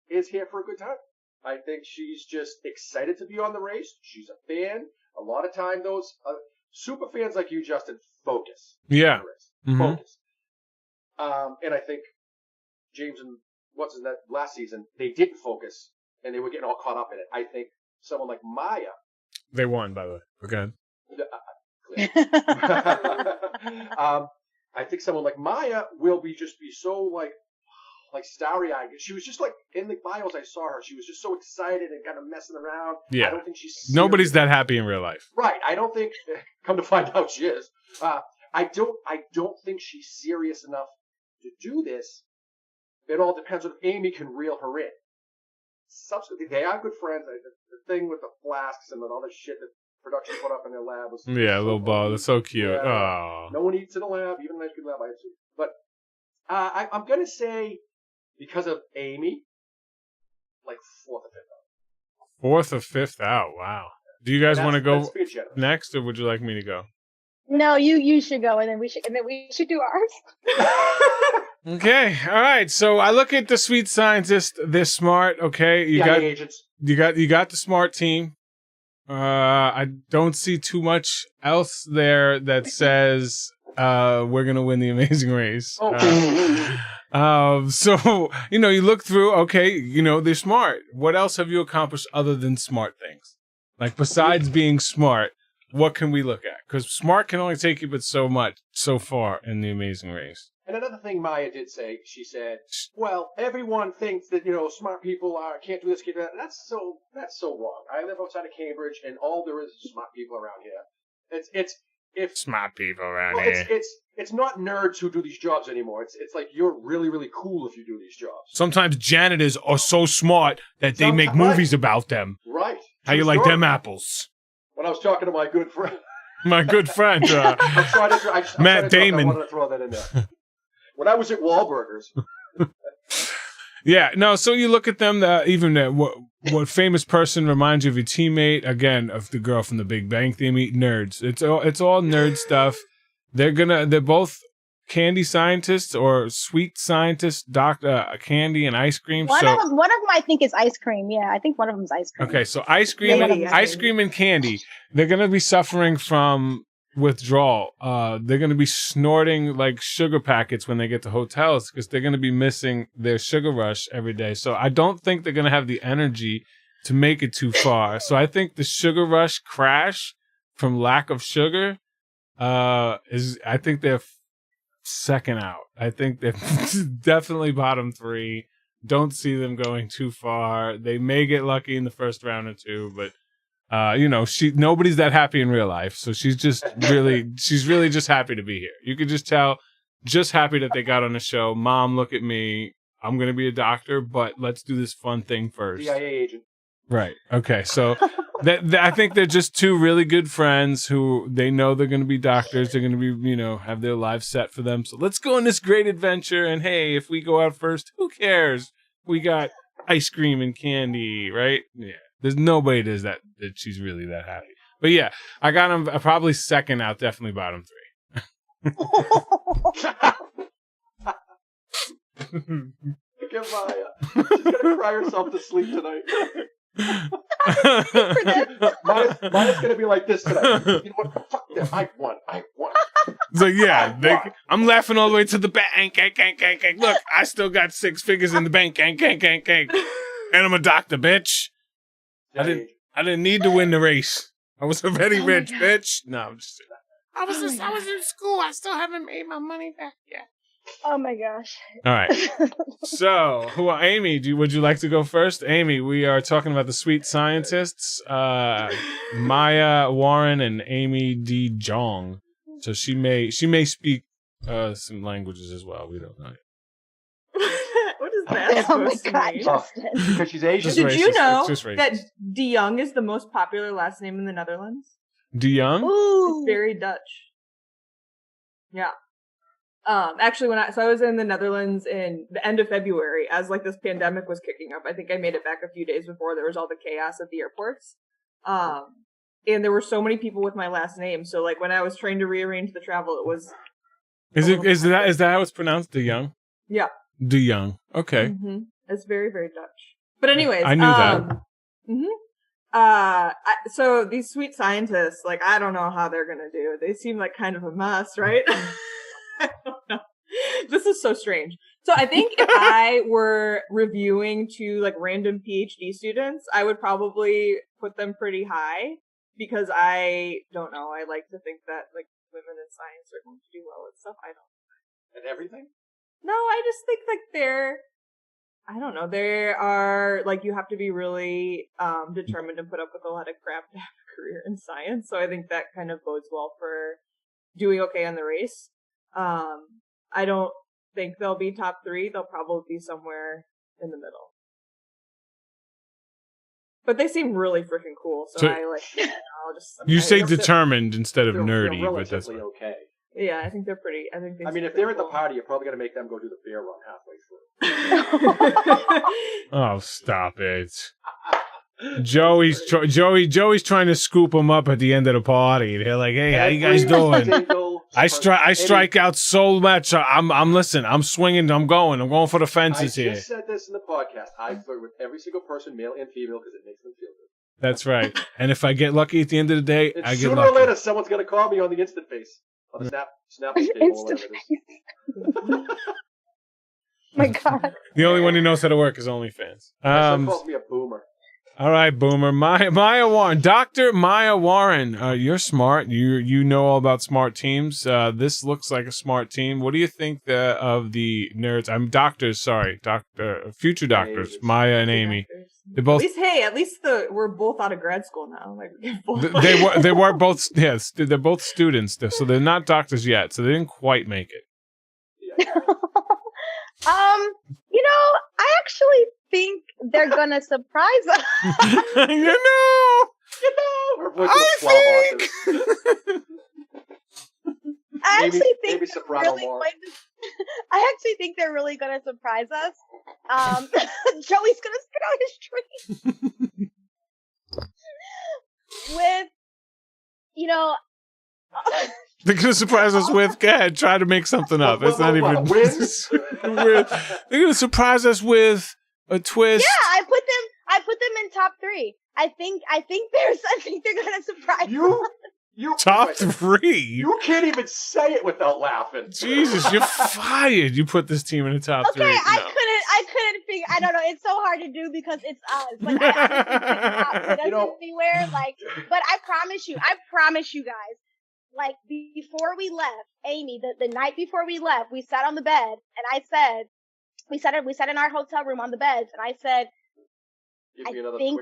is here for a good time. I think she's just excited to be on the race. She's a fan. A lot of time, those super fans like you, Justin, focus. Yeah. On the race. Mm-hmm. Focus. And I think James and that last season, they didn't focus, and they were getting all caught up in it. I think someone like Maya. They won, by the way. Okay. I think someone like Maya will be so like starry-eyed. She was just like in the bios I saw her. She was just so excited and kind of messing around. Yeah. I don't think she's serious. Nobody's that happy in real life. Right. I don't think. Come to find out, she is. I don't think she's serious enough to do this. It all depends on if Amy can reel her in. Subsequently, they are good friends. The thing with the flasks and all the shit that production put up in their lab was a little ball. That's so cute. Yeah. Oh. No one eats in a lab, even in an ice cream lab. I assume. But I'm gonna say because of Amy, like 4th or 5th out. 4th or 5th out. Wow. Do you guys want to go next, or would you like me to go? No, you should go, and then we should do ours. Okay, all right. So I look at the Sweet Scientist. They're smart. Okay, you got the smart team. I don't see too much else there that says we're gonna win the Amazing Race. So you look through. Okay, they're smart. What else have you accomplished other than smart things? Like besides being smart, what can we look at? Because smart can only take you but so far in the Amazing Race. And another thing Maya did say, she said, well, everyone thinks that, smart people can't do this, can't do that. That's so wrong. I live outside of Cambridge, and all there is smart people around here. Smart people around well, here. it's not nerds who do these jobs anymore. It's like you're really, really cool if you do these jobs. Sometimes janitors are so smart that they make movies about them. Right. How you like them apples? When I was talking to my good friend. My good friend, Matt Damon. I wanted to throw that in there. When I was at Wahlburgers. Yeah, no, so you look at them, even what famous person reminds you of your teammate? Again, of the girl from The Big Bang Theory, nerds. It's all nerd stuff. They're both candy scientists or sweet scientists, candy and ice cream. One of them I think is ice cream. Yeah, I think one of them is ice cream. Okay, so ice cream and candy. They're going to be suffering from withdrawal. They're going to be snorting like sugar packets when they get to hotels because they're going to be missing their sugar rush every day. So I don't think they're going to have the energy to make it too far. So I think the sugar rush crash from lack of sugar I think they're second out. I think they're definitely bottom 3. Don't see them going too far. They may get lucky in the first round or two, but nobody's that happy in real life. So she's really just happy to be here. You could just tell, just happy that they got on the show. Mom, look at me. I'm going to be a doctor, but let's do this fun thing first. CIA agent. Right. Okay. So I think they're just two really good friends who they know they're going to be doctors. They're going to be, have their lives set for them. So let's go on this great adventure. And hey, if we go out first, who cares? We got ice cream and candy, right? Yeah. There's nobody that she's really that happy. But yeah, I got him probably second out, definitely bottom 3. Look at Maya. She's going to cry herself to sleep tonight. Maya's going to be like this tonight. You know what? Fuck them. I won. So yeah, I'm laughing all the way to the bank. Look, I still got 6 figures in the bank. And I'm a doctor, bitch. I didn't need to win the race. I was already rich, bitch. No, I'm just kidding. I was in school. I still haven't made my money back yet. Oh my gosh. All right. So, Amy, would you like to go first? Amy, we are talking about the sweet scientists, Maya Warren and Amy D. Jong. So she may speak some languages as well. We don't know yet. What is that? Oh my God, Justin. Because she's Asian. Did you know that De Jong is the most popular last name in the Netherlands? De Jong? Ooh. It's very Dutch. Yeah. Actually, I was in the Netherlands in the end of February as like this pandemic was kicking up. I think I made it back a few days before there was all the chaos at the airports. And there were so many people with my last name. So like when I was trying to rearrange the travel, it was. Is that how it's pronounced? De Jong? Yeah. De Jong. Okay. Mm-hmm. It's very, very Dutch. But anyways, I knew that. Mm-hmm. So these sweet scientists, like I don't know how they're gonna do. They seem like kind of a mess, right? I don't know. This is so strange. So I think if I were reviewing to like random PhD students, I would probably put them pretty high because I don't know. I like to think that like women in science are going to do well at stuff. I don't. And everything? No, I just think like I don't know. They are like you have to be really determined and put up with a lot of crap to have a career in science. So I think that kind of bodes well for doing okay on the race. I don't think they'll be top 3. They'll probably be somewhere in the middle. But they seem really freaking cool, so I like. You say determined instead of nerdy, but that's okay. Yeah, I think they're pretty. I mean, if they're at the party, you're probably gonna make them go do the bear run halfway through. Oh, stop it! Joey's trying to scoop them up at the end of the party. They're like, "Hey, how you guys doing?" I strike out so much. I'm swinging. I'm going for the fences here. I just said this in the podcast. I flirt with every single person, male and female, because it makes them feel good. That's right. And if I get lucky at the end of the day, I get lucky. Sooner or later, someone's gonna call me on the instant face, on the snap table, or whatever it is. My God. The only one who knows how to work is OnlyFans. My son calls me a boomer. All right, Boomer. Maya Warren. Dr. Maya Warren. You're smart. You know all about smart teams. This looks like a smart team. What do you think of the nerds? I'm doctors, sorry. Future doctors, Maya and Amy. They both At least we're both out of grad school now. Like they were both they're both students, so they're not doctors yet, so they didn't quite make it. I actually think they're gonna surprise us. I actually think they're really gonna surprise us. Joey's gonna spit out his tree. With, they're gonna surprise us with. Go ahead, try to make something up. It's not even. They're gonna surprise us with a twist. Yeah, I put them in top 3. I think they're gonna surprise us. Top 3. You can't even say it without laughing. Jesus, you're fired. You put this team in the top 3. Okay, I couldn't figure. I don't know. It's so hard to do because it's us. Like I honestly could not put us anywhere. Like, but I promise you guys. Like before we left, Amy, the night before we left, we sat on the bed and I said, we sat in our hotel room on the beds and I said, I think we're gonna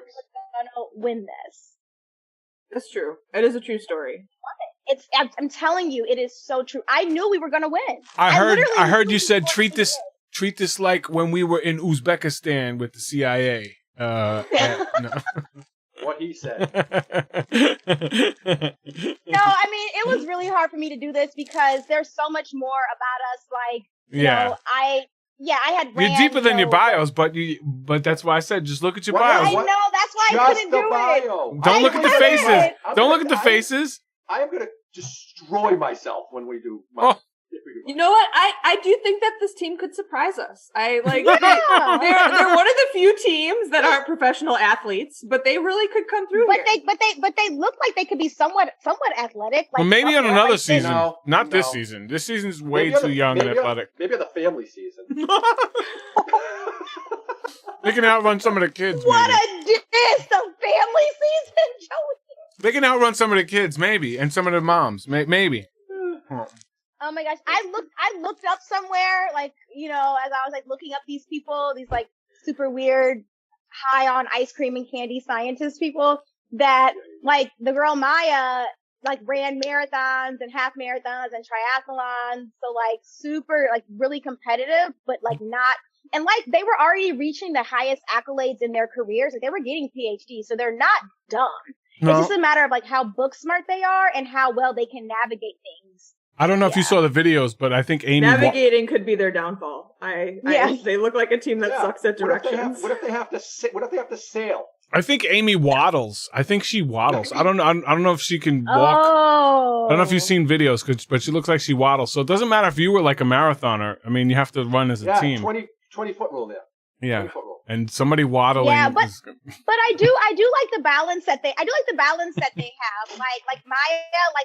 win this. That's true. It is a true story. I'm telling you, it is so true. I knew we were gonna win. I heard you said treat this like when we were in Uzbekistan with the CIA. No. What he said. No, I mean, it was really hard for me to do this because there's so much more about us. Like, you know, I had You're deeper than your bios, but that's why I said just look at your bios. I know, that's why I couldn't do it. Don't look at the faces. Don't look at the faces. I am going to destroy myself when we do my... You know what? I do think that this team could surprise us. They're one of the few teams that aren't professional athletes, but they really could come through here. But they look like they could be somewhat athletic. Like, well, maybe on another season. Not this season. This season's way too young and athletic. Maybe on the family season. They can outrun some of the kids. What a diss! The family season, Joey. They can outrun some of the kids, maybe, and some of the moms, maybe. Oh my gosh. I looked up somewhere, like, as I was like looking up these people, these like super weird, high on ice cream and candy scientist people that like the girl Maya like ran marathons and half marathons and triathlons. So like super, like really competitive, but like not, and like they were already reaching the highest accolades in their careers. Like they were getting PhDs. So they're not dumb. No. It's just a matter of like how book smart they are and how well they can navigate things. I don't know if you saw the videos, but I think Amy navigating could be their downfall. They look like a team that sucks at directions. What if they have to sail? I think Amy waddles. I think she waddles. I don't know if she can walk. Oh. I don't know if you've seen videos, but she looks like she waddles. So it doesn't matter if you were like a marathoner. I mean, you have to run as a team. 20-foot rule there. Yeah. And somebody waddling. Yeah, but I do like the balance that they have. Like Maya,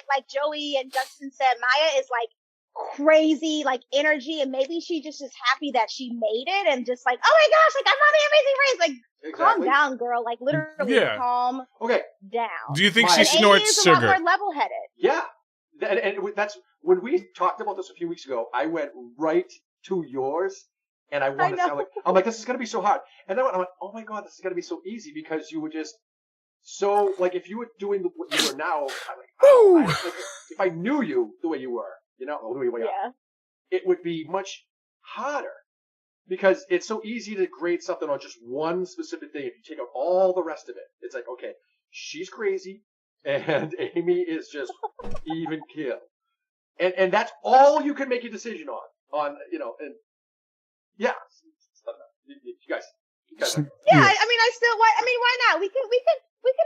like Joey and Justin said, Maya is like crazy, like energy, and maybe she just is happy that she made it and just like, oh my gosh, like I'm on the Amazing Race. Like, calm down, girl. Like literally calm down. Do you think she snorts sugar? Amy is a lot more level-headed. Yeah. And that's when we talked about this a few weeks ago, I went right to yours. And I want to sound like, I'm like, this is going to be so hard. And then I'm like, oh my God, this is going to be so easy because you were just so, like, if you were doing what you were now, I'm like, if I knew you the way you were, the way you are, it would be much harder because it's so easy to grade something on just one specific thing. If you take out all the rest of it, it's like, okay, she's crazy and Amy is just even keel. And that's all you can make a decision on, and yeah, you guys. Yeah, I mean, why not? We could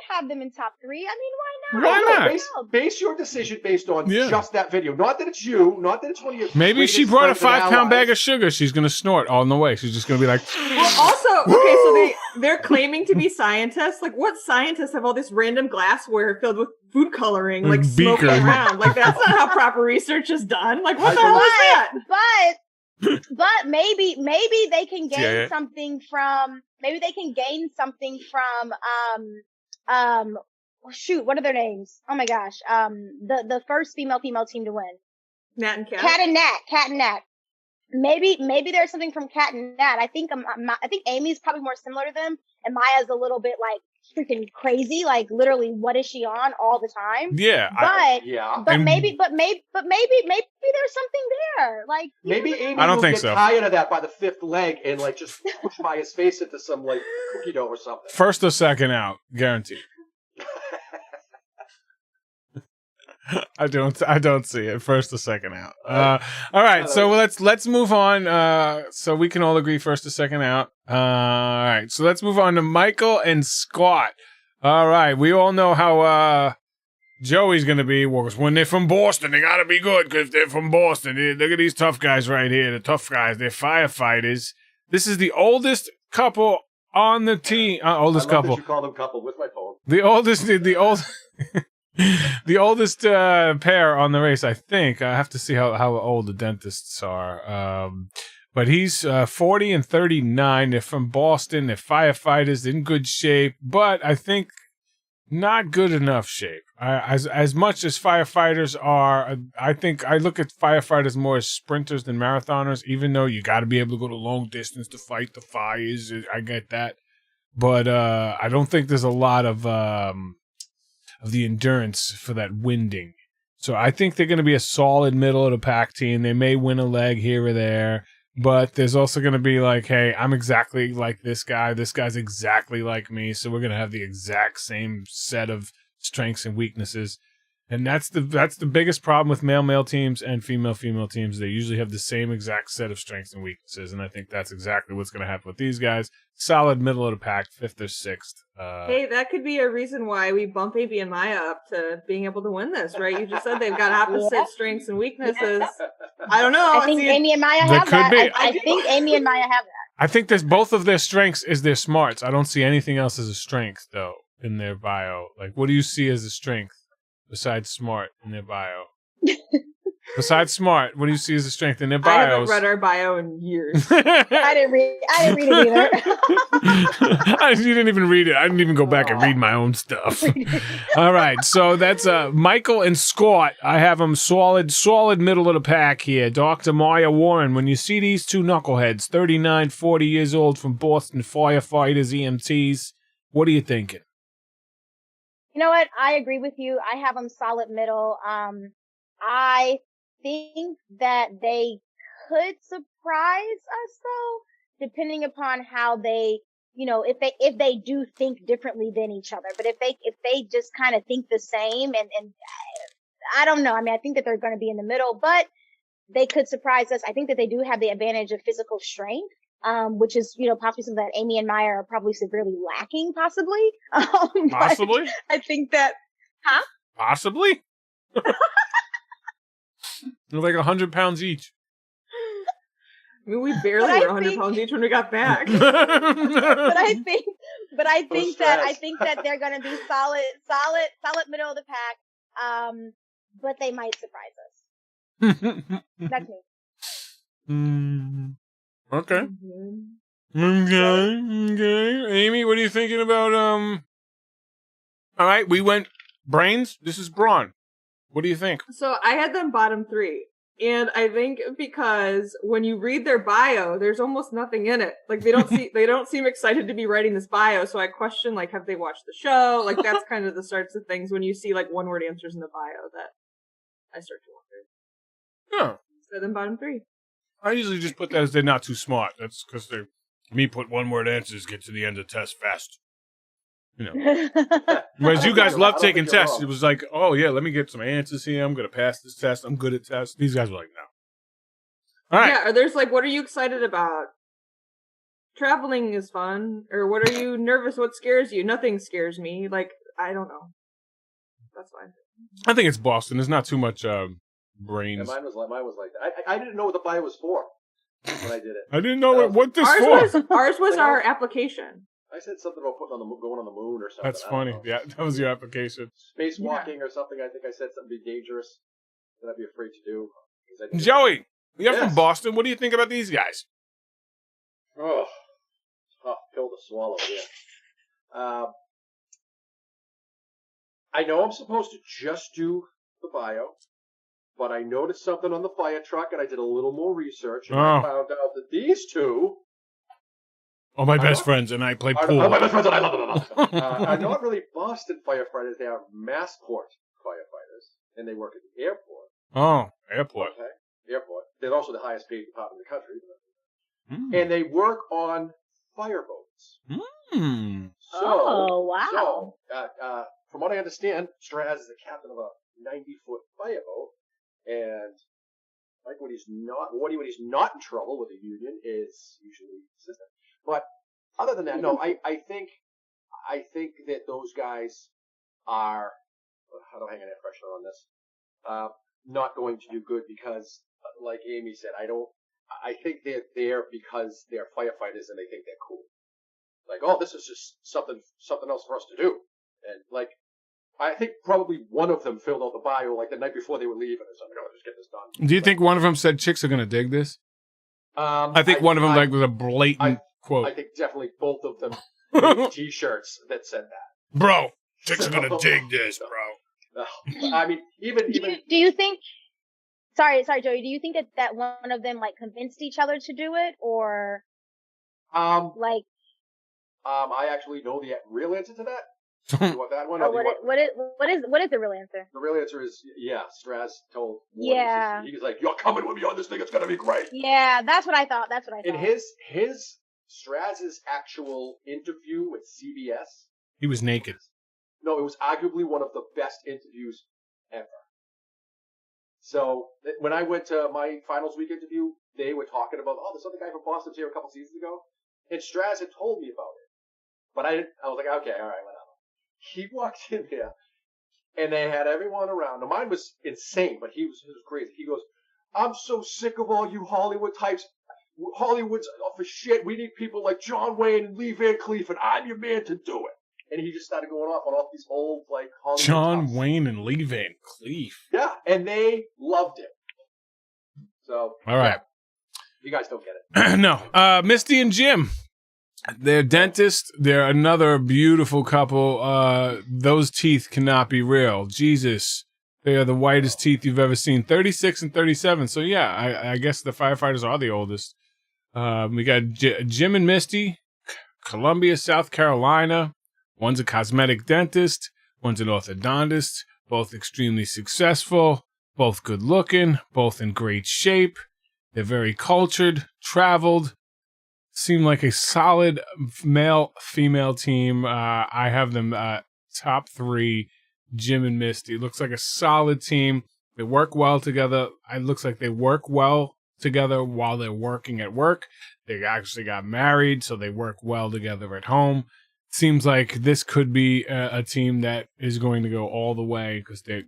have them in top 3. I mean, why not? Why not? Base your decision based on just that video. Not that it's you. Not that it's one of your. Maybe she brought a 5-pound bag of sugar. She's gonna snort all in the way. She's just gonna be like. Well, also, okay, so they're claiming to be scientists. Like, what scientists have all this random glassware filled with food coloring, like smoking around? Like, that's not how proper research is done. Like, what the hell is that? But maybe they can gain something from maybe they can gain something from what are their names? Oh my gosh. The first female team to win. Nat and Cat. Cat and Nat. Maybe there's something from Cat and Nat. I think Amy's probably more similar to them, and Maya's a little bit like freaking crazy. Like literally, what is she on all the time? Yeah, but maybe there's something there. Like maybe Amy I don't will think get so. tired of that by the fifth leg and like just push Maya's face into some like cookie dough or something. First or second out, guaranteed. I don't see it. First or second out. All right, so let's move on. So we can all agree first or second out. All right, so let's move on to Michael and Scott. All right, we all know how Joey's gonna be. Well, 'cause when they're from Boston, they gotta be good because they're from Boston. Look at these tough guys right here. The tough guys. They're firefighters. This is the oldest couple on the team. Oldest I love couple. That you call them couple with my phone. The oldest. The oldest pair on the race, I think. I have to see how old the dentists are. But he's 40 and 39. They're from Boston. They're firefighters in good shape, but I think not good enough shape. As much as firefighters are, I think I look at firefighters more as sprinters than marathoners, even though you got to be able to go to long distance to fight the fires. I get that. But I don't think there's a lot of the endurance for that winding. So I think they're going to be a solid middle of the pack team. They may win a leg here or there, but there's also going to be like, hey, I'm exactly like this guy. This guy's exactly like me. So we're going to have the exact same set of strengths and weaknesses. And that's the biggest problem with male teams and female teams. They usually have the same exact set of strengths and weaknesses. And I think that's exactly what's going to happen with these guys. Solid middle of the pack, 5th or 6th. Hey, that could be a reason why we bump Amy and Maya up to being able to win this, right? You just said they've got opposite strengths and weaknesses. I don't know. I think Amy and Maya have that. I think Amy and Maya have that. I think both of their strengths is their smarts. I don't see anything else as a strength, though, in their bio. Like, what do you see as a strength besides smart in their bio? Besides smart, what do you see as a strength in their bios? I haven't read our bio in years. I didn't read it either. You didn't even read it. I didn't even go back and read my own stuff. All right, so that's Michael and Scott. I have them solid middle of the pack here. Dr. Maya Warren, when you see these two knuckleheads, 39, 40 years old from Boston, firefighters, EMTs, what are you thinking? You know what? I agree with you. I have them solid middle. I think that they could surprise us though, depending upon how they, if they do think differently than each other. But if they just kind of think the same and I don't know. I mean, I think that they're going to be in the middle, but they could surprise us. I think that they do have the advantage of physical strength. Which is, possibly something that Amy and Maya are probably severely lacking, possibly. Possibly? I think that, Possibly? They're like 100 pounds each. I mean, we barely were 100 pounds each when we got back. but I think that they're going to be solid middle of the pack. But they might surprise us. That's me. Okay. Okay. Amy, what are you thinking about, All right, we went brains. This is brawn. What do you think? So I had them bottom 3. And I think because when you read their bio, there's almost nothing in it. Like they don't seem excited to be writing this bio. So I question, like, have they watched the show? Like that's kind of the sorts of things when you see like one word answers in the bio that I start to wonder. Oh. So then bottom 3. I usually just put that as they're not too smart. That's because me put one word answers, get to the end of the test fast. Whereas you guys love taking tests. It was like, oh yeah, let me get some answers here. I'm going to pass this test. I'm good at tests. These guys were like, no. All right. Yeah, or there's like, what are you excited about? Traveling is fun. Or what are you nervous? What scares you? Nothing scares me. Like, I don't know. That's fine. I think it's Boston. There's not too much brains. Yeah, mine was like that. I didn't know what the bio was for when I did it. I didn't know what this for. Ours was our application. I said something about going on the moon or something. That's funny. Yeah, that was your application. Spacewalking or something. I think I said something dangerous that I'd be afraid to do. Joey, you're from Boston. What do you think about these guys? Oh, tough. pill to swallow here. I know I'm supposed to just do the bio, but I noticed something on the fire truck, and I did a little more research, and I found out that these two are my best friends, and I play pool. Are my best friends, and I love them. Are not really Boston firefighters. They are Massport firefighters, and they work at the airport. Oh, airport. Okay, airport. They're also the highest paid department in the country. And they work on fireboats. Oh, wow. So, from what I understand, Straz is the captain of a 90-foot fireboat, and like when he's not in trouble with the union is usually consistent. But other than that, no, I think that those guys are, how do I hang an air freshener on this? Not going to do good because, like Amy said, I think they're there because they're firefighters and they think they're cool. Like, oh, this is just something else for us to do. And like, I think probably one of them filled out the bio like the night before they were leaving or something. Oh, just get this done. Do you think one of them said chicks are going to dig this? I think one of them was a blatant quote. I think definitely both of them made T-shirts that said that. Bro, chicks are going to dig this, bro. I mean, even do you think? Sorry, Joey. Do you think that one of them like convinced each other to do it, or like? I actually know the real answer to that. You want that one? What is the real answer? The real answer is Straz told. Yeah. He was like, "You're coming with me on this thing. It's gonna be great." Yeah, that's what I thought. And his Straz's actual interview with CBS. He was naked. No, it was arguably one of the best interviews ever. So when I went to my finals week interview, they were talking about, there's something guy from Boston's here a couple seasons ago, and Straz had told me about it, but I was like, okay, all right, whatever. He walked in there, and they had everyone around. Now mine was insane, but he was crazy. He goes, "I'm so sick of all you Hollywood types. Hollywood's for shit. We need people like John Wayne and Lee Van Cleef, and I'm your man to do it." And he just started going off on all these old, like, Hollywood John types. Wayne and Lee Van Cleef. Yeah, and they loved it. So, all right. You guys don't get it. No. Misty and Jim. They're dentists. They're another beautiful couple. Those teeth cannot be real. Jesus. They are the whitest teeth you've ever seen. 36 and 37. So, yeah, I guess the firefighters are the oldest. We got Jim and Misty, Columbia, South Carolina. One's a cosmetic dentist. One's an orthodontist. Both extremely successful. Both good looking. Both in great shape. They're very cultured, traveled. Seem like a solid male-female team. I have them top 3, Jim and Misty. Looks like a solid team. They work well together. It looks like they work well together while they're working at work. They actually got married, so they work well together at home. Seems like this could be a team that is going to go all the way because they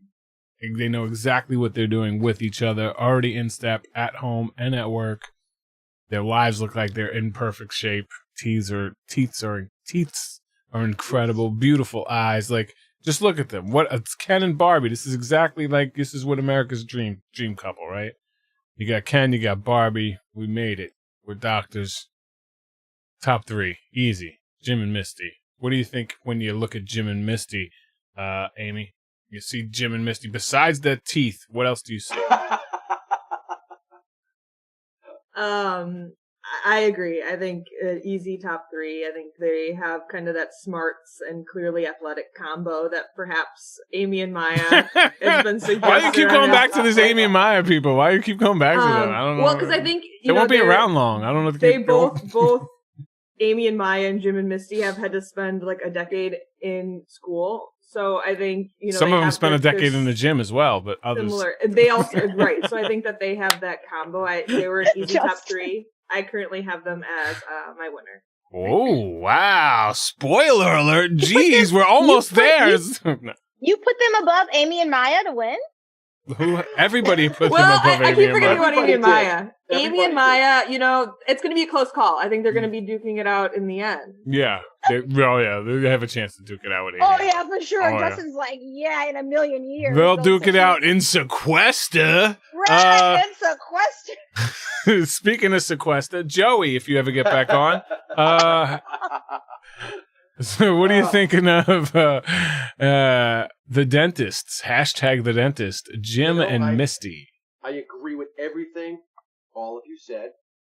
know exactly what they're doing with each other, already in step at home and at work. Their lives look like they're in perfect shape. Teeth are incredible, beautiful eyes. Like, just look at them. It's Ken and Barbie. This is what America's dream couple, right? You got Ken, you got Barbie. We made it. We're doctors. Top 3, easy. Jim and Misty. What do you think when you look at Jim and Misty, Amy? You see Jim and Misty. Besides their teeth, what else do you see? I agree. I think easy top 3. I think they have kind of that smarts and clearly athletic combo that perhaps Amy and Maya has been suggesting. Why do you keep going back to this Amy and Maya people? Why do you keep going back to them? I don't know. Well, because I think they won't be around long. I don't know if they both Amy and Maya and Jim and Misty have had to spend like a decade in school. So I think, some of them spent a decade in the gym as well, but others. Similar. They also, right. So I think that they have that combo. They were an easy top 3. I currently have them as my winner. Oh, wow. Spoiler alert. Jeez, we're almost there. You put them above Amy and Maya to win? Everybody put them above Amy and Maya. I keep forgetting about Amy and Maya. Amy and Maya, it's going to be a close call. I think they're going to be duking it out in the end. Yeah. They have a chance to duke it out with Amy. Oh, yeah, for sure. Justin's like, in a million years. They'll duke it out in sequester. Right, in sequester. Speaking of sequester, Joey, if you ever get back on. So what are you thinking of the dentists? Hashtag the dentist, Jim and Misty. I agree with everything all of you said,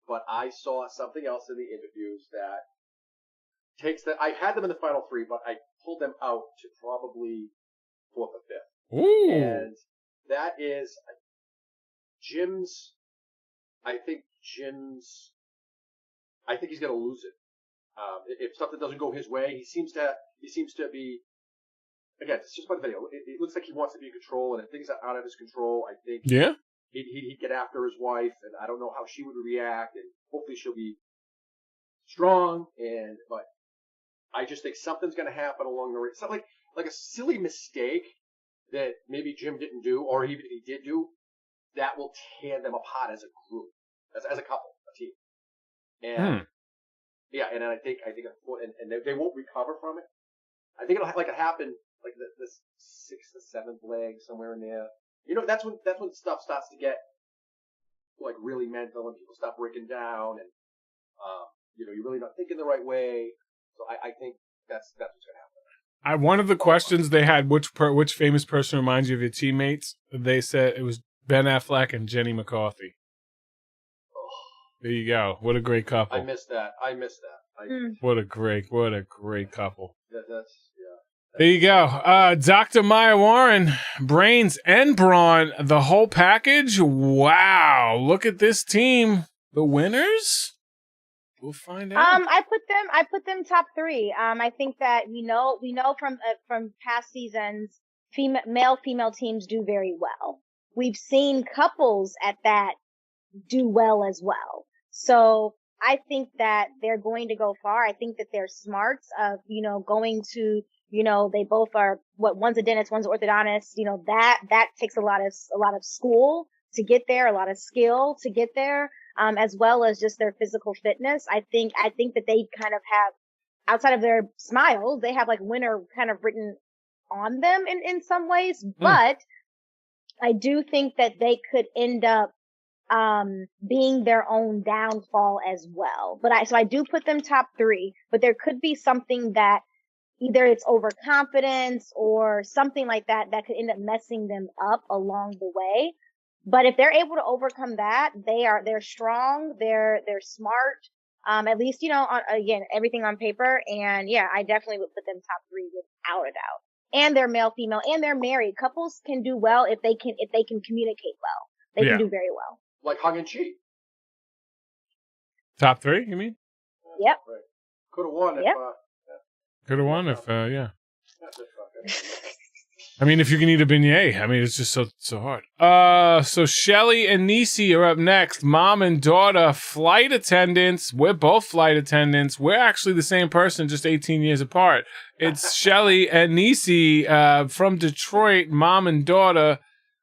but I saw something else in the interviews that takes that. I had them in the final three, but I pulled them out to probably fourth or fifth. Ooh. And that is Jim's. I think he's going to lose it. If something doesn't go his way, he seems to be. Again, it's just by the video. It looks like he wants to be in control, and if things are out of his control, I think he'd get after his wife, and I don't know how she would react, and hopefully she'll be strong. But I just think something's going to happen along the way. Something like a silly mistake that maybe Jim didn't do, or even if he did do, that will tear them apart as a group, as a couple, a team. And yeah, and I think and they won't recover from it. I think it'll happen like the sixth or seventh leg somewhere in there. You know, that's when stuff starts to get like really mental and people start breaking down and you're really not thinking the right way. So I think that's what's gonna happen. One of the questions they had, which famous person reminds you of your teammates? They said it was Ben Affleck and Jenny McCarthy. There you go. What a great couple. I missed that. What a great couple. That's there you go. Dr. Maya Warren, brains and brawn, the whole package. Wow. Look at this team. The winners? We'll find out. I put them top three. I think that we know from past seasons, male female teams do very well. We've seen couples at that do well as well. So I think that they're going to go far. I think that their smarts of, going to, they both are one's a dentist, one's an orthodontist, that takes a lot of school to get there, a lot of skill to get there, as well as just their physical fitness. I think that they kind of have, outside of their smiles, they have like winner kind of written on them in some ways, but I do think that they could end up being their own downfall as well. But I do put them top three, but there could be something that either it's overconfidence or something like that could end up messing them up along the way. But if they're able to overcome that, they're strong, they're smart, at least, again, everything on paper. And yeah, I definitely would put them top three without a doubt. And they're male, female, and they're married. Couples can do well if they can communicate well. They can do very well. Like hug and cheat. Top three, you mean? Yep. Right. Could have won yep. Could have won if, yeah. I mean, if you can eat a beignet. I mean, it's just so hard. So Shelly and Niecy are up next. Mom and daughter, flight attendants. We're both flight attendants. We're actually the same person, just 18 years apart. It's Shelly and Niecy from Detroit, mom and daughter.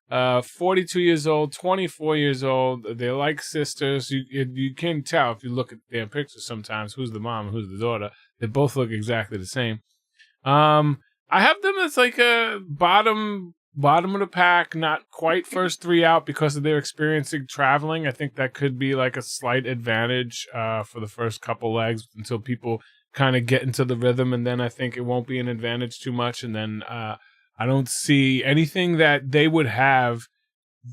42 years old, 24 years old. They're like sisters. You can tell if you look at their pictures sometimes who's the mom and who's the daughter. They both look exactly the same. I have them as like a bottom of the pack, not quite first three out because of their experience in traveling. I think that could be like a slight advantage for the first couple legs until people kind of get into the rhythm, and then I think it won't be an advantage too much, and then I don't see anything that they would have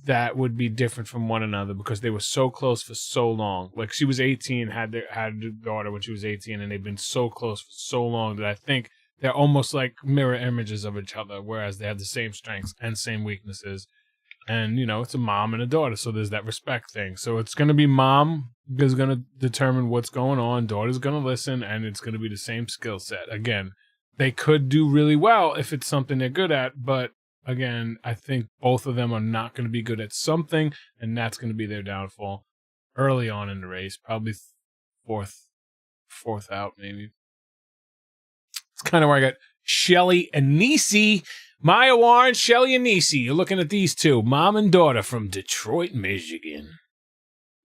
that would be different from one another because they were so close for so long. Like she was 18, had a daughter when she was 18, and they've been so close for so long that I think they're almost like mirror images of each other, whereas they have the same strengths and same weaknesses. And, it's a mom and a daughter, so there's that respect thing. So it's going to be mom is going to determine what's going on, daughter's going to listen, and it's going to be the same skill set. Again, they could do really well if it's something they're good at, but again, I think both of them are not going to be good at something, and that's going to be their downfall early on in the race, probably fourth out, maybe. It's kind of where I got Shelly and Niecy. Maya Warren, Shelly and Niecy. You're looking at these two, mom and daughter from Detroit, Michigan.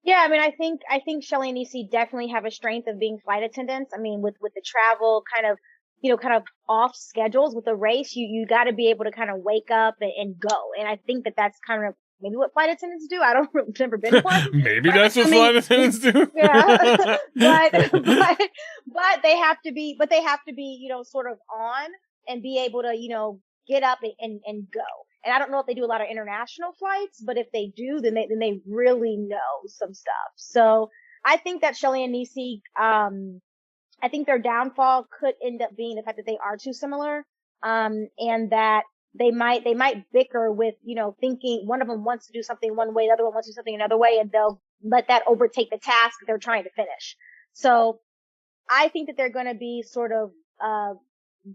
Yeah, I mean, I think Shelly and Niecy definitely have a strength of being flight attendants. I mean, with the travel kind of off schedules with the race, you got to be able to kind of wake up and go. And I think that that's kind of maybe what flight attendants do. I don't never been one. Maybe that's what flight attendants do. Yeah, but they have to be, sort of on and be able to, get up and go. And I don't know if they do a lot of international flights, but if they do, then they really know some stuff. So I think that Shelly and Niecy, I think their downfall could end up being the fact that they are too similar, and that they might bicker with, thinking one of them wants to do something one way, the other one wants to do something another way, and they'll let that overtake the task that they're trying to finish. So I think that they're going to be sort of,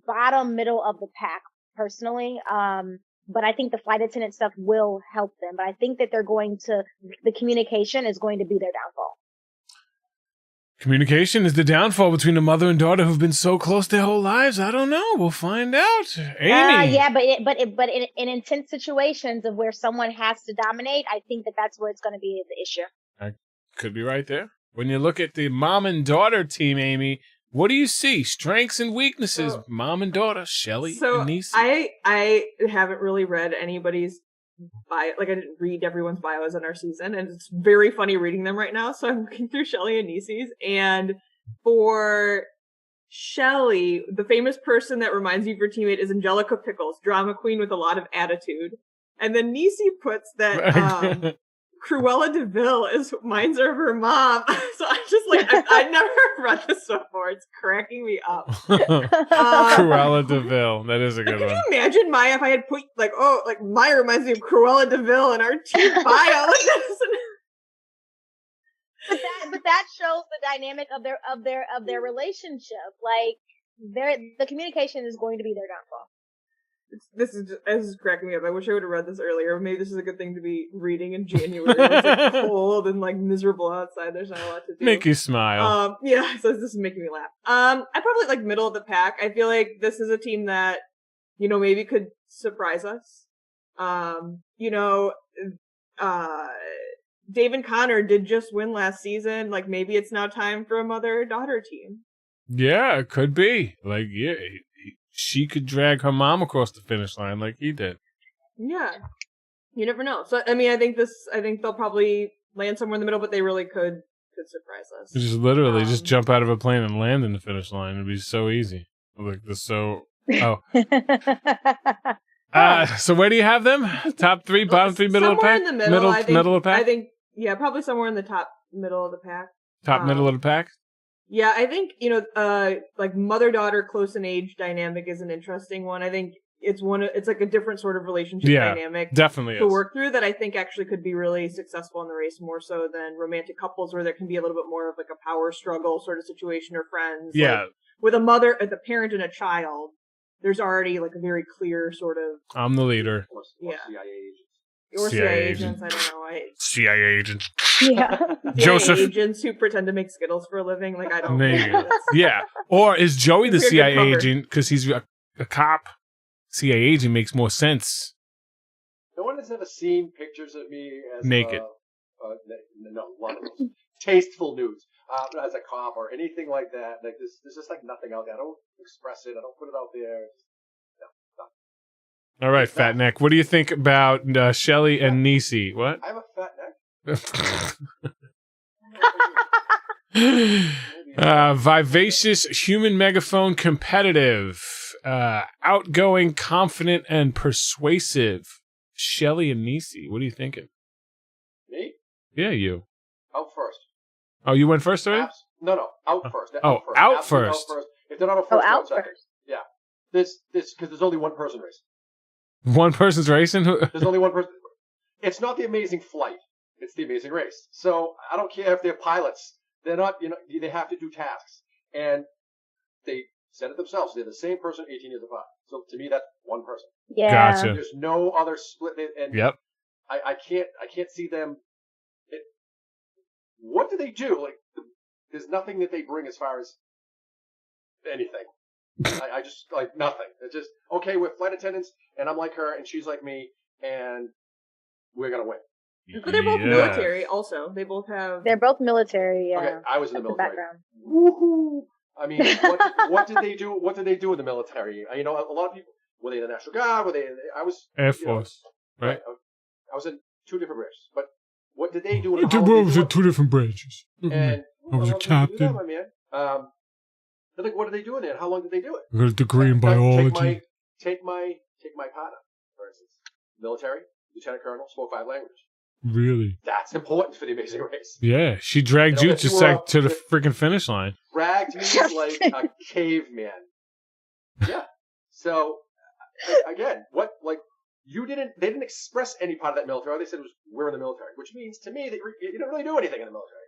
bottom middle of the pack personally. But I think the flight attendant stuff will help them. But I think that the communication is going to be their downfall. Communication is the downfall between a mother and daughter who've been so close their whole lives. I don't know. We'll find out. Amy. Yeah, but in intense situations of where someone has to dominate, I think that's where it's going to be the issue. I could be right there. When you look at the mom and daughter team, Amy, what do you see? Strengths and weaknesses. Mom and daughter, Shelly and Niecy. I haven't really read anybody's bio. Like, I didn't read everyone's bios in our season, and it's very funny reading them right now. So I'm looking through Shelly and Niecy's, and for Shelly, the famous person that reminds you of your teammate is Angelica Pickles, drama queen with a lot of attitude. And then Niecy puts that Cruella de Vil reminds her of her mom. So I'm just like, I never read this before. It's cracking me up. Cruella de Vil. That is a good one. Can you imagine Maya if I had put Maya reminds me of Cruella de Vil in our team bio? But that shows the dynamic of their relationship. Like, the communication is going to be their downfall. This is cracking me up. I wish I would have read this earlier. Maybe this is a good thing to be reading in January. It's cold and miserable outside. There's not a lot to do. Make you smile. Yeah. So this is making me laugh. I probably middle of the pack. I feel like this is a team that, maybe could surprise us. Dave and Connor did just win last season. Maybe it's now time for a mother-daughter team. Yeah, it could be. She could drag her mom across the finish line like he did. Yeah. You never know. So, I think they'll probably land somewhere in the middle, but they really could surprise us. Just literally just jump out of a plane and land in the finish line. It'd be so easy. So where do you have them? Top three, bottom three, middle of the pack? Somewhere in the middle. Middle of the pack? I think, yeah, probably somewhere in the top middle of the pack. Middle of the pack? Yeah, I think, mother-daughter close in age dynamic is an interesting one. I think it's a different sort of relationship dynamic definitely to work through that I think actually could be really successful in the race, more so than romantic couples where there can be a little bit more of a power struggle sort of situation, or friends. Yeah. With a mother, the parent and a child, there's already a very clear sort of... I'm the leader. Or CIA agents. Or CIA agents, I don't know. CIA agents. Yeah. Joseph. Agents who pretend to make Skittles for a living. I don't know. Yeah. Or is Joey the CIA agent because he's a cop? CIA agent makes more sense. No one has ever seen pictures of me as naked. No, one of those. Tasteful nudes. As a cop or anything like that. There's just nothing out there. I don't express it. I don't put it out there. All right, Fat Neck. What do you think about Shelly and Niecy? What? I have a fat neck. Vivacious, human megaphone, competitive, outgoing, confident, and persuasive. Shelly and Niecy. What are you thinking? Me? Yeah, you. Out first. Oh, you went first already? No. Out first. Out first. If they're not out first, out second. first. Yeah. This because there's only one person racing. One person's racing? There's only one person. It's not the amazing flight. It's the amazing race. So I don't care if they're pilots. They're not, they have to do tasks. And they said it themselves. They're the same person 18 years apart. So to me, that's one person. Yeah. Gotcha. There's no other split. And yep. I can't see them. What do they do? There's nothing that they bring as far as anything. I just nothing. It's just okay. We're flight attendants, and I'm like her, and she's like me, and we're gonna win. But they're both military. Also, they both have. They're both military. Yeah. Okay, I was in the military. Background. Woohoo! I mean, what did they do? What did they do in the military? A lot of people were they in the National Guard? Were they? I was Air Force, right? I was in two different branches. But what did they do? What was it? Two different branches. And I was a captain. My man. They're like, what are they doing there? How long did they do it? I got a degree in biology. Take my partner, for instance. Military, lieutenant colonel, spoke 5 languages. Really? That's important for the Amazing Race. Yeah, she dragged you just like to the freaking finish line. Dragged me like a caveman. Yeah. So again, they didn't express any part of that military. All they said was, we're in the military, which means to me that you didn't really do anything in the military.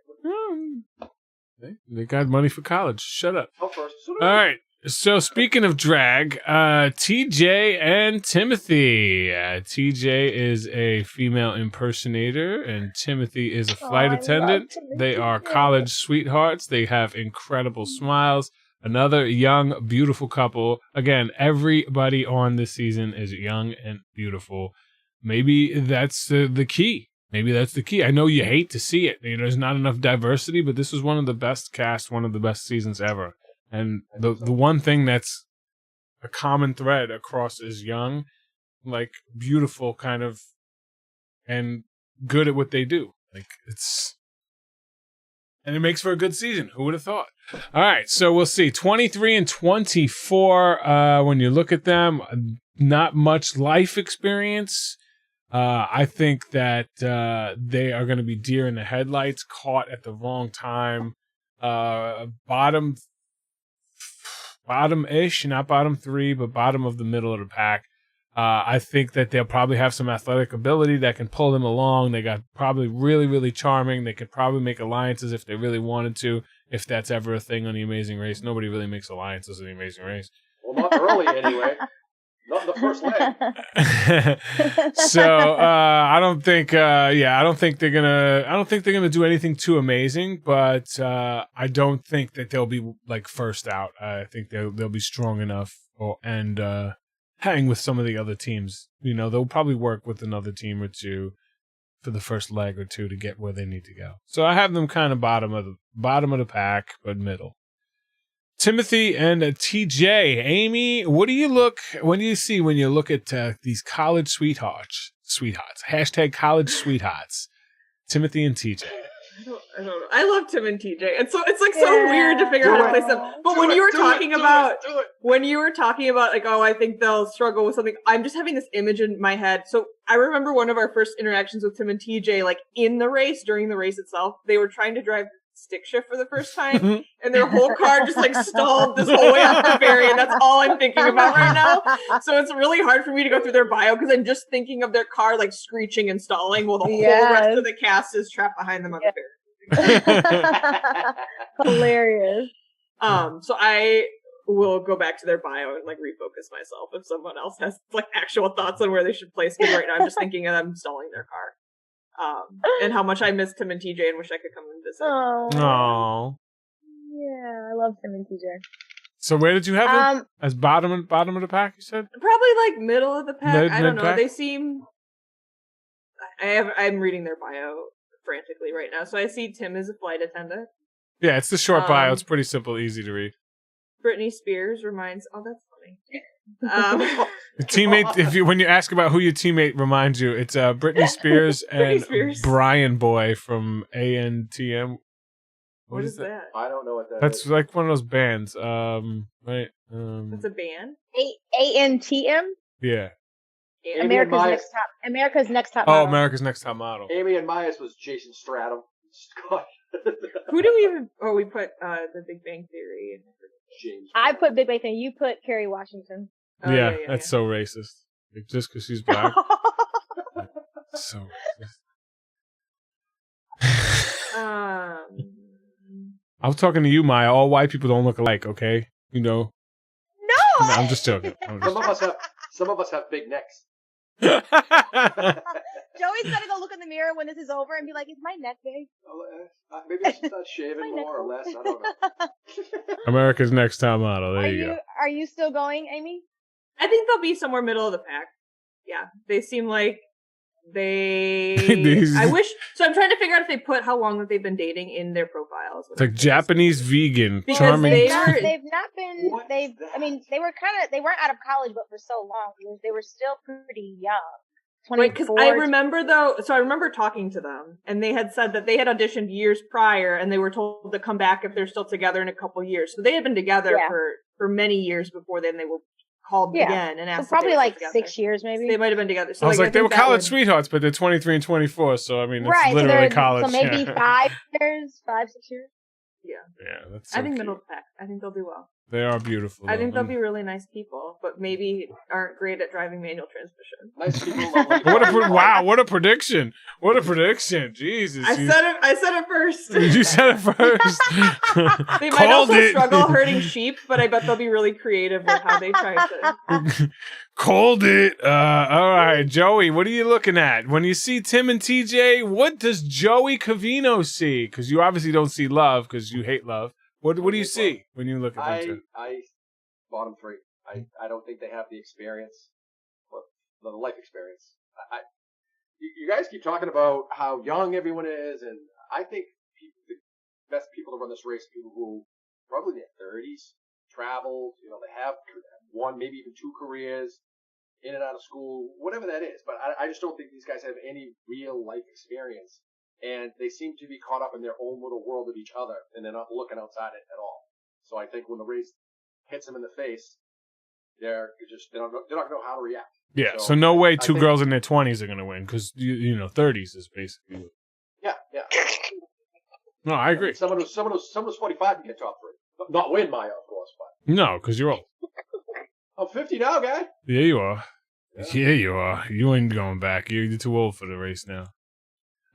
They got money for college. Shut up. Oh, first. All right. So speaking of drag, TJ and Timothy. TJ is a female impersonator, and Timothy is a flight attendant. They are college sweethearts. They have incredible smiles. Another young, beautiful couple. Again, everybody on this season is young and beautiful. Maybe that's the key. Maybe that's the key. I know you hate to see it. There's not enough diversity, but this was one of the best casts, one of the best seasons ever. And the one thing that's a common thread across is young, like beautiful kind of, and good at what they do. And it makes for a good season. Who would have thought? All right, so we'll see. 23 and 24, when you look at them, not much life experience. I think that they are going to be deer in the headlights, caught at the wrong time. Bottom-ish, not bottom 3, but bottom of the middle of the pack. I think that they'll probably have some athletic ability that can pull them along. They got probably really, really charming. They could probably make alliances if they really wanted to, if that's ever a thing on The Amazing Race. Nobody really makes alliances in The Amazing Race. Well, not early anyway. Not in the first leg. So I don't think they're gonna do anything too amazing, but I don't think that they'll be like first out. I think they'll be strong enough and hang with some of the other teams. They'll probably work with another team or two for the first leg or two to get where they need to go. So I have them kind of bottom of the pack, but middle. Timothy and TJ. Amy, what do you see when you look at these college sweethearts? Hashtag college sweethearts. Timothy and TJ. I don't know. I love Tim and TJ. And so it's like so weird to figure out how to place them. But when you were talking about like, oh, I think they'll struggle with something, I'm just having this image in my head. So I remember one of our first interactions with Tim and TJ, like in the race, during the race itself, they were trying to drive stick shift for the first time, and their whole car just like stalled this whole way up the ferry, and that's all I'm thinking about right now. So it's really hard for me to go through their bio because I'm just thinking of their car like screeching and stalling while the whole rest of the cast is trapped behind them on the ferry. Hilarious. So I will go back to their bio and like refocus myself if someone else has like actual thoughts on where they should place me. Right now I'm just thinking of them stalling their car. And how much I miss Tim and TJ and wish I could come and visit. Oh. Yeah, I love Tim and TJ. So where did you have them? As bottom of the pack, you said? Probably like middle of the pack. I don't know. Mid-pack? They seem. I'm reading their bio frantically right now. So I see Tim as a flight attendant. Yeah, it's the short bio. It's pretty simple, easy to read. Britney Spears reminds. Oh, that's funny. Teammate. When you ask about who your teammate reminds you, it's Britney Spears and Brian Boy from ANTM. What is that? I don't know what that is. That's like one of those bands. Right. That's a band. ANTM. Yeah. America's Next Top Model. Oh, America's Next Top Model. Amy and Myers was Jason Stratham. Who do we even? Oh, we put The Big Bang Theory. James. I put Big Bang Theory. You put Kerry Washington. Oh, yeah, that's so racist. Like, just because she's black. So racist. I'm talking to you, Maya. All white people don't look alike, okay? No! I'm just joking. Some of us have big necks. Joey's gonna go look in the mirror when this is over and be like, "Is my neck big?" Maybe I should start shaving more or less. I don't know. America's Next Top Model. There you go. Are you still going, Amy? I think they'll be somewhere middle of the pack. Yeah, they seem like they. I wish. So I'm trying to figure out if they put how long that they've been dating in their profiles. It's like Japanese vegan, because charming. They've not been. I mean, they weren't out of college, but for so long, they were still pretty young. Right, because I remember I remember talking to them, and they had said that they had auditioned years prior, and they were told to come back if they're still together in a couple years. So they had been together for many years before then. They were called again and asked. So probably like 6 years, maybe. They might have been together. So I was like they were college sweethearts, but they're 23 and 24. So I mean, it's literally college. So maybe 5 years, 5-6 years. Yeah, that's. So I think cute. middle of the pack. I think they'll do well. They are beautiful. I think they'll be really nice people, but maybe aren't great at driving manual transmission. Nice people. Wow! What a prediction! What a prediction! Jesus! I said it first. You said it first. They might also struggle herding sheep, but I bet they'll be really creative with how they try to. Called it. All right, Joey. What are you looking at when you see Tim and TJ? What does Joey Covino see? Because you obviously don't see love because you hate love. What do you see when you look at them? I bottom 3. I don't think they have the experience, the life experience. You guys keep talking about how young everyone is, and I think the best people to run this race are people who probably in their 30s, traveled, they have 1, maybe even 2 careers, in and out of school, whatever that is. But I just don't think these guys have any real life experience. And they seem to be caught up in their own little world of each other, and they're not looking outside it at all. So I think when the race hits them in the face, they're not going to know how to react. Yeah, so no way two girls in their 20s are going to win, because, 30s is basically... Yeah. No, I agree. Someone who's 45 can get top 3. Not win, Maya, of course, but... No, because you're old. I'm 50 now, guy. Yeah, you are. Yeah, you are. You ain't going back. You're too old for the race now.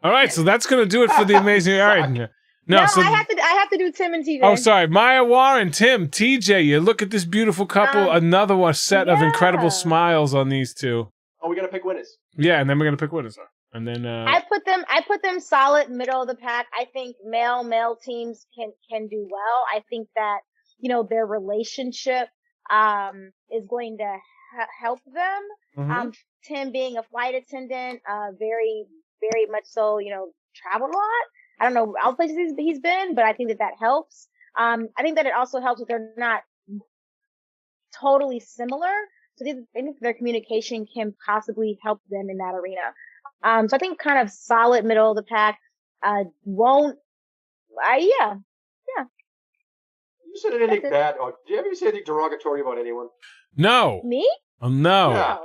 All right, so that's gonna do it for the amazing. All right, I have to do Tim and TJ. Oh, sorry, Maya Warren, Tim, TJ. You look at this beautiful couple. Another set of incredible smiles on these two. Oh, we gotta pick winners. Yeah, and then we're gonna pick winners. And then I put them solid middle of the pack. I think male teams can do well. I think that their relationship is going to help them. Mm-hmm. Tim being a flight attendant, very much so, traveled a lot. I don't know all places he's been, but I think that helps. I think that it also helps that they're not totally similar. So I think their communication can possibly help them in that arena. So I think kind of solid middle of the pack. Yeah. You said anything bad? Or do you ever say anything derogatory about anyone? No. Me? No. Yeah.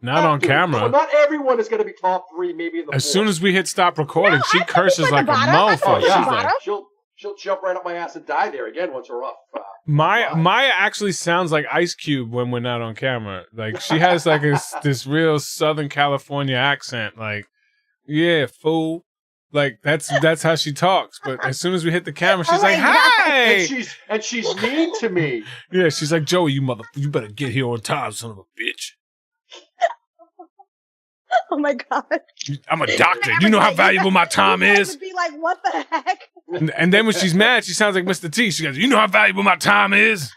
Not on camera. So not everyone is going to be top 3, maybe in the As soon as we hit stop recording, she curses like a mofo. She'll jump right up my ass and die there again once we're off. Maya actually sounds like Ice Cube when we're not on camera. Like she has like this real Southern California accent. Like, yeah, fool. Like that's how she talks. But as soon as we hit the camera, she's like, "Hi!" And she's mean to me. Yeah, she's like, "Joey, you better get here on time, son of a bitch." Oh my God. I'm a doctor. You know how valuable my time is. Be like, what the heck? And then when she's mad, she sounds like Mr. T. She goes, "You know how valuable my time is?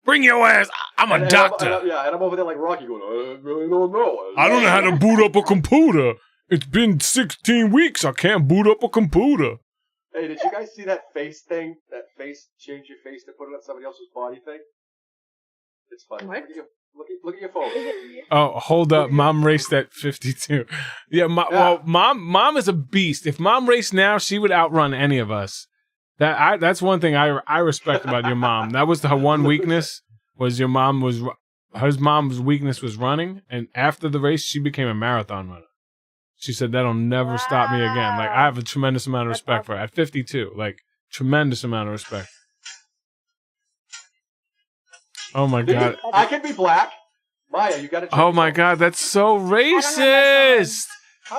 Bring your ass. I'm a doctor." And I'm over there like Rocky going, "I really don't know. I don't know how to boot up a computer. It's been 16 weeks. I can't boot up a computer." Hey, did you guys see that face thing? That change your face to put it on somebody else's body thing? It's funny. What? Look at your phone. Oh, hold up. Mom raced at 52. Yeah, well, mom is a beast. If Mom raced now, she would outrun any of us. That's one thing I respect about your mom. That was her one weakness, was her mom's weakness was running, and after the race, she became a marathon runner. She said, "That'll never stop me again." Like, I have a tremendous amount of respect for her. At 52, like, tremendous amount of respect. Oh my God. I can be black. Maya, you gotta check Oh my God, that's so racist.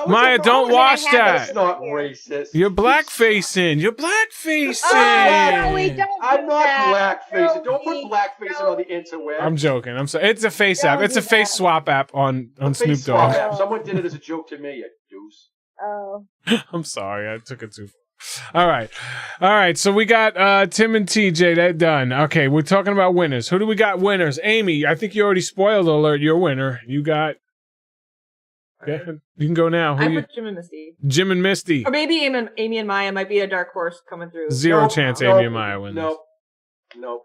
Maya, don't watch that. That's not racist. You're blackfacing. You're blackfacing. Oh, we don't I'm not blackfacing. Don't put blackfacing on the interweb. I'm joking. I'm sorry. It's a face app. It's a face swap app on Snoop Dogg. Someone did it as a joke to me, you deuce. Oh. I'm sorry. I took it too far. All right. So we got Tim and TJ. That done. Okay, we're talking about winners. Who do we got winners? Amy, I think you already spoiled alert. Your winner. You got. Okay, you can go now. I put Jim and Misty. Jim and Misty. Or maybe Amy and Maya might be a dark horse coming through. Zero chance Amy and Maya win this. Nope.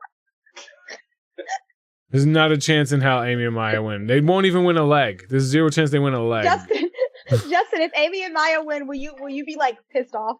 There's not a chance in hell Amy and Maya win. They won't even win a leg. There's zero chance they win a leg. Justin, if Amy and Maya win, will you be like pissed off?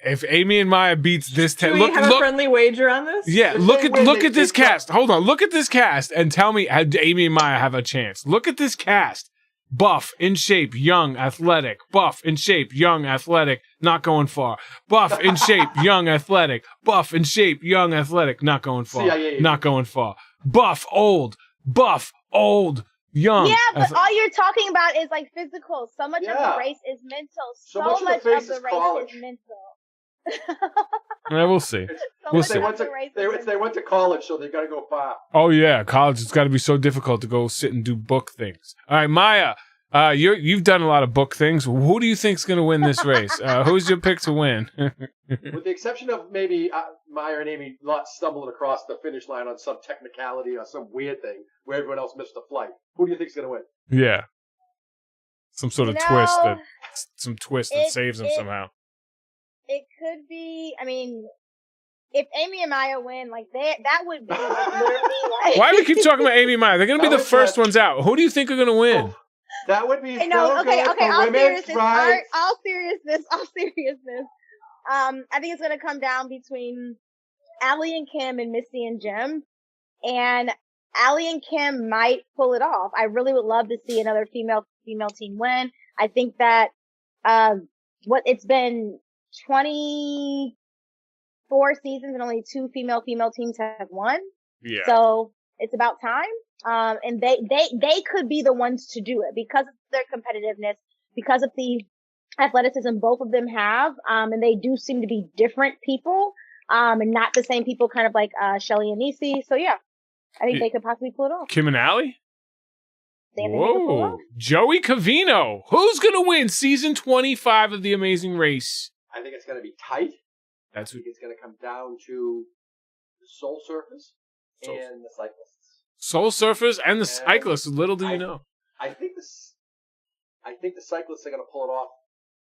If Amy and Maya beats this, Do we have a friendly wager on this? Yeah, look at this cast. Hold on, look at this cast and tell me Amy and Maya have a chance. Look at this cast. Buff, in shape, young, athletic. Buff, in shape, young, athletic, not going far. Buff, in shape, young, athletic. Buff, in shape, young, athletic, not going far. Not going far. Buff, old, young. Yeah, but all you're talking about is like physical. So much of the race is mental. So much of the race is mental. Yeah, we'll see. We'll see. They went to college, so they got to go far. Oh yeah, college. It's got to be so difficult to go sit and do book things. All right, Maya, you've done a lot of book things. Who do you think's going to win this race? Who's your pick to win? With the exception of maybe Maya and Amy not stumbling across the finish line on some technicality or some weird thing where everyone else missed a flight, who do you think's going to win? Yeah, some sort of twist that saves them somehow. It could be. I mean, if Amy and Maya win, like that would be like, literally like. Why do we keep talking about Amy and Maya? They're going to be the first ones out. Who do you think are going to win? That would be. Okay. All seriousness. I think it's going to come down between Allie and Kim and Misty and Jim, and Allie and Kim might pull it off. I really would love to see another female team win. I think that it's been 24 seasons and only 2 female teams have won. Yeah. So it's about time. And they could be the ones to do it because of their competitiveness, because of the athleticism both of them have. And they do seem to be different people, and not the same people, kind of like, Shelly and Niecy. So yeah, I think they could possibly pull it off. Kim and Allie? Whoa. Joey Covino. Who's going to win season 25 of The Amazing Race? I think it's going to be tight. I think it's going to come down to the Soul Surfers and the Cyclists. Soul Surfers and the Cyclists. Little do you know. I think the Cyclists are going to pull it off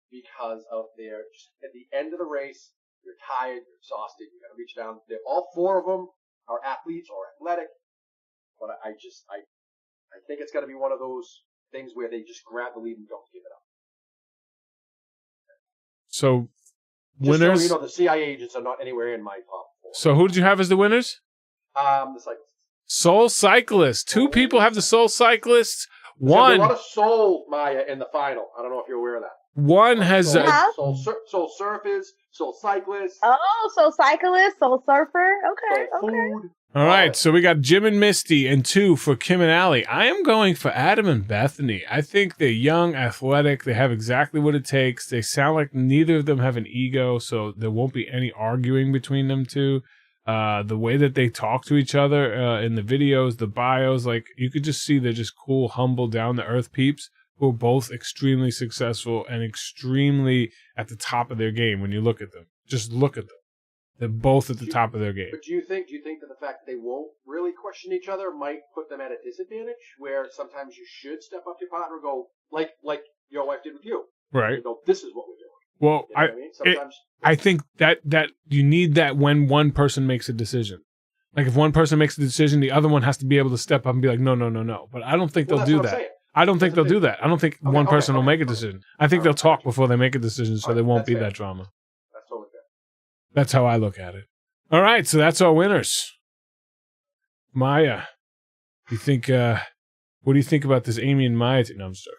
because of just at the end of the race, you're tired, you're exhausted, you got to reach down. All 4 of them are athletes or athletic, but I think it's going to be one of those things where they just grab the lead and don't give it up. So, winners. So, the CIA agents are not anywhere in my top 4. So, who did you have as the winners? The Cyclists. Soul Cyclists. 2 people have the Soul Cyclists. There's a lot of Soul, Maya, in the final. I don't know if you're aware of that. One has Soul Surfers, Soul Cyclists. Oh, Soul Cyclist, Soul Surfer. Okay. Food. All right, so we got Jim and Misty and 2 for Kim and Allie. I am going for Adam and Bethany. I think they're young, athletic. They have exactly what it takes. They sound like neither of them have an ego, so there won't be any arguing between them 2. The way that they talk to each other in the videos, the bios, like you could just see they're just cool, humble, down-to-earth peeps who are both extremely successful and extremely at the top of their game when you look at them. Just look at them. They're both at the top of their game. But do you think that the fact that they won't really question each other might put them at a disadvantage, where sometimes you should step up to your partner and go, like your wife did with you. Right. You go, this is what we're doing. Well, you know what I mean? Sometimes I think that you need that when one person makes a decision. Like if one person makes a decision, the other one has to be able to step up and be like, no. But I don't think they'll do that. I don't think they'll do that. I don't think one person will make a decision. I think they'll talk before they make a decision, so there won't be that drama. That's totally fair. That's how I look at it. All right, so that's our winners. Maya, you think? What do you think about this Amy and Maya? No, I'm sorry.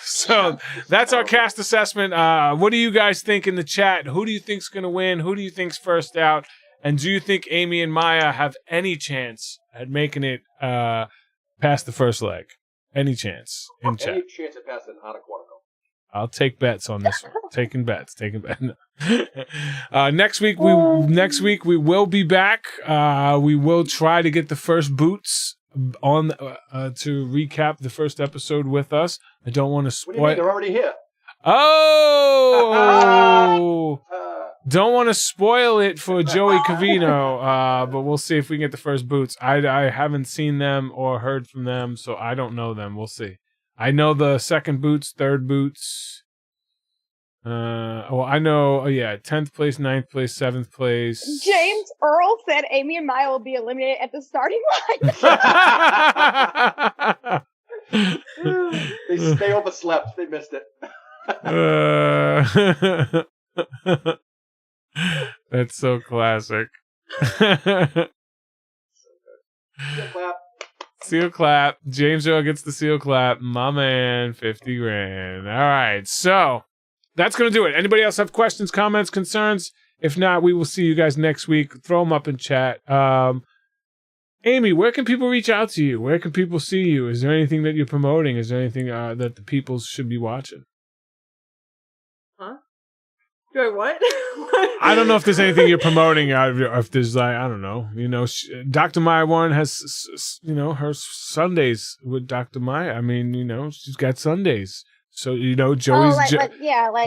So that's our cast assessment. What do you guys think in the chat? Who do you think's going to win? Who do you think's first out? And do you think Amy and Maya have any chance at making it past the first leg? Any chance in chat? Any chance at passing out of Quantico? I'll take bets on this one. Taking bets. Next week we will be back. We will try to get the first boots on to recap the first episode with us. I don't want to spoil. What do you mean? They're already here. Oh! Don't want to spoil it for Joey Covino, but we'll see if we can get the first boots. I haven't seen them or heard from them, so I don't know them. We'll see. I know the second boots, third boots. Well, I know. Oh, yeah, 10th place, 9th place, 7th place. James Earl said Amy and Maya will be eliminated at the starting line. They overslept. They missed it. That's so classic. Clap. Seal clap. James Earl gets the seal clap. My man, 50 grand. All right, so that's going to do it. Anybody else have questions, comments, concerns? If not, we will see you guys next week. Throw them up in chat. Amy, where can people reach out to you? Where can people see you? Is there anything that you're promoting? Is there anything that the people should be watching? Huh? Do I what? I don't know if there's anything you're promoting. If there's like, I don't know. Dr. Maya Warren has, her Sundays with Dr. Maya. I mean, she's got Sundays. So Joey's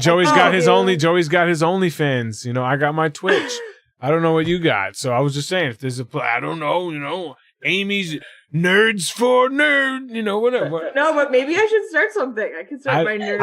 Joey's got his OnlyFans. I got my Twitch. I don't know what you got. So I was just saying, if there's I don't know. Amy's Nerds for Nerd. Whatever. No, but maybe I should start something. I could start my nerd.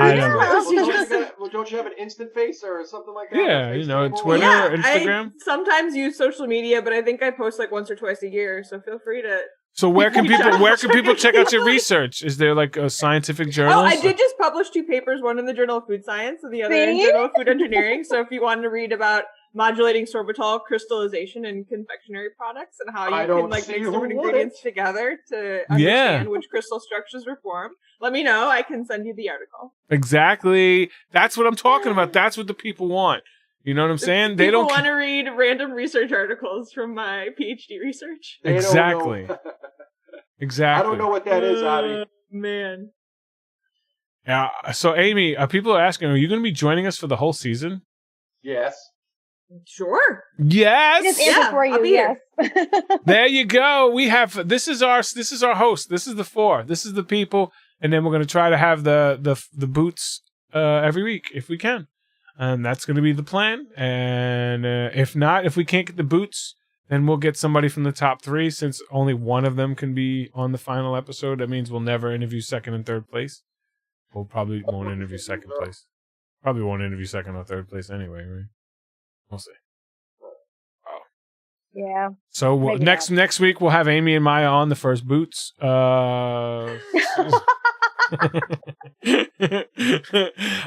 Well, don't you have an instant face or something like that? Yeah, Twitter, Instagram. I sometimes use social media, but I think I post like once or twice a year. So feel free to. So where can people check out your research? Is there like a scientific journal? Oh, I did just publish 2 papers, one in the Journal of Food Science and the other in the Journal of Food Engineering. So if you wanted to read about modulating sorbitol crystallization in confectionery products and how you can mix different ingredients together to understand which crystal structures were formed, let me know. I can send you the article. Exactly. That's what I'm talking about. That's what the people want. You know what I'm saying? They don't want to read random research articles from my PhD research. Exactly. Exactly. I don't know what that is, Abby. Man. Yeah. So, Amy, people are asking, are you going to be joining us for the whole season? Yes. Sure. Yes. Just answer for you. I'll be here. There you go. We have this is our host. This is the 4. This is the people, and then we're going to try to have the boots every week if we can, and that's going to be the plan. And if not, if we can't get the boots, then we'll get somebody from the top 3. Since only one of them can be on the final episode, that means we'll never interview 2nd and 3rd place. We'll probably won't interview 2nd place. Probably won't interview 2nd or 3rd place anyway, right? We'll see. Oh. Yeah. So next week we'll have Amy and Maya on the first boots. All right.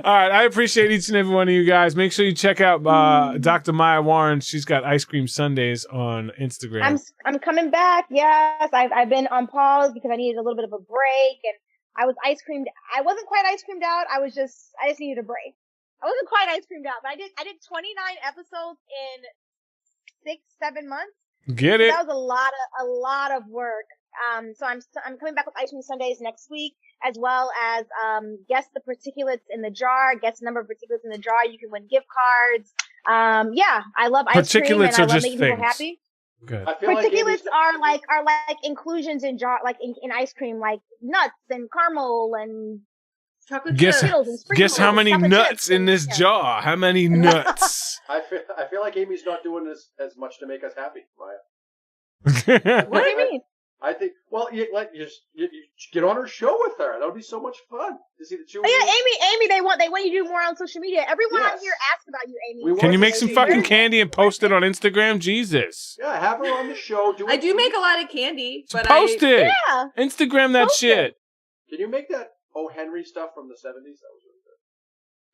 I appreciate each and every one of you guys. Make sure you check out Dr. Maya Warren. She's got Ice Cream Sundays on Instagram. I'm coming back. Yes, I've been on pause because I needed a little bit of a break, and I was ice creamed. I wasn't quite ice creamed out. I just needed a break. I wasn't quite ice creamed out, but I did 29 episodes in 6-7 months. Get it? That was a lot of work. So I'm coming back with Ice Cream Sundays next week, as well as guess the particulates in the jar, guess the number of particulates in the jar. You can win gift cards. Yeah, I love ice cream, and I love making people happy. Good. Particulates are like inclusions in jar, like in ice cream, like nuts and caramel and chocolate chips. Guess how many nuts in this jar? How many nuts? I feel like Amy's not doing this as much to make us happy, Maya. What do you mean? I think, well, you get on her show with her. That would be so much fun to see the two. Oh, yeah, Amy, they want you to do more on social media. Everyone on here asked about you, Amy. Can you make some fucking candy and post it on Instagram? Jesus. Yeah, have her on the show. I do make a lot of candy, but post it. Yeah. Instagram that shit. Can you make that O. Henry stuff from the 70s? That was really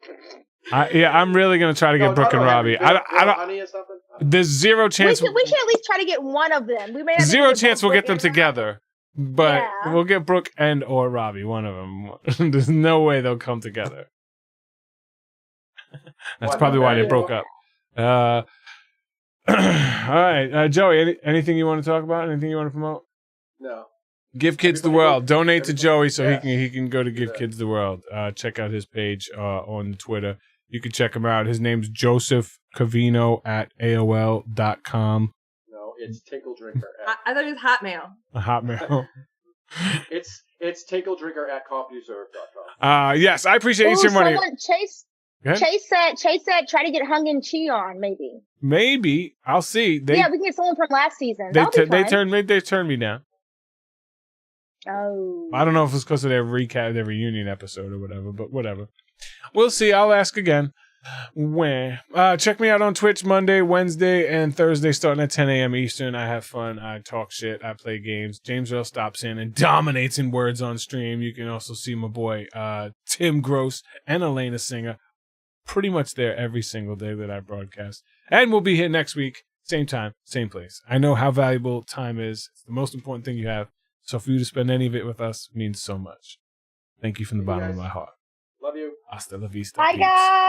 good. I'm really gonna try to get Brook and Robbie. I don't. Honey or something? There's zero chance. We should at least try to get one of them. We may have zero chance we'll get them together, but we'll get Brook and or Robbie. One of them. There's no way they'll come together. That's probably why they broke up. All right, Joey. Anything you want to talk about? Anything you want to promote? No. Give Kids the World. Donate to Joey so he can go to Give Kids the World. Check out his page on Twitter. You can check him out. His name's Joseph Cavino at AOL.com. No, it's Tinkle Drinker. I thought it was Hotmail. A Hotmail. It's Tinkle Drinker at CompuServe.com. Yes, I appreciate each and every money. Chase said try to get Hung and Chi on, maybe. Maybe. I'll see. We can get someone from last season. They turned me down. Oh. I don't know if it's because of their reunion episode or whatever, but whatever. We'll see. I'll ask again. Check me out on Twitch Monday, Wednesday, and Thursday starting at 10 a.m. Eastern. I have fun. I talk shit. I play games. James Earl stops in and dominates in words on stream. You can also see my boy Tim Gross and Elena Singer pretty much there every single day that I broadcast. And we'll be here next week, same time, same place. I know how valuable time is. It's the most important thing you have. So for you to spend any of it with us means so much. Thank you from the bottom of my heart. Love you. Hasta la vista. Bye, peeps. guys.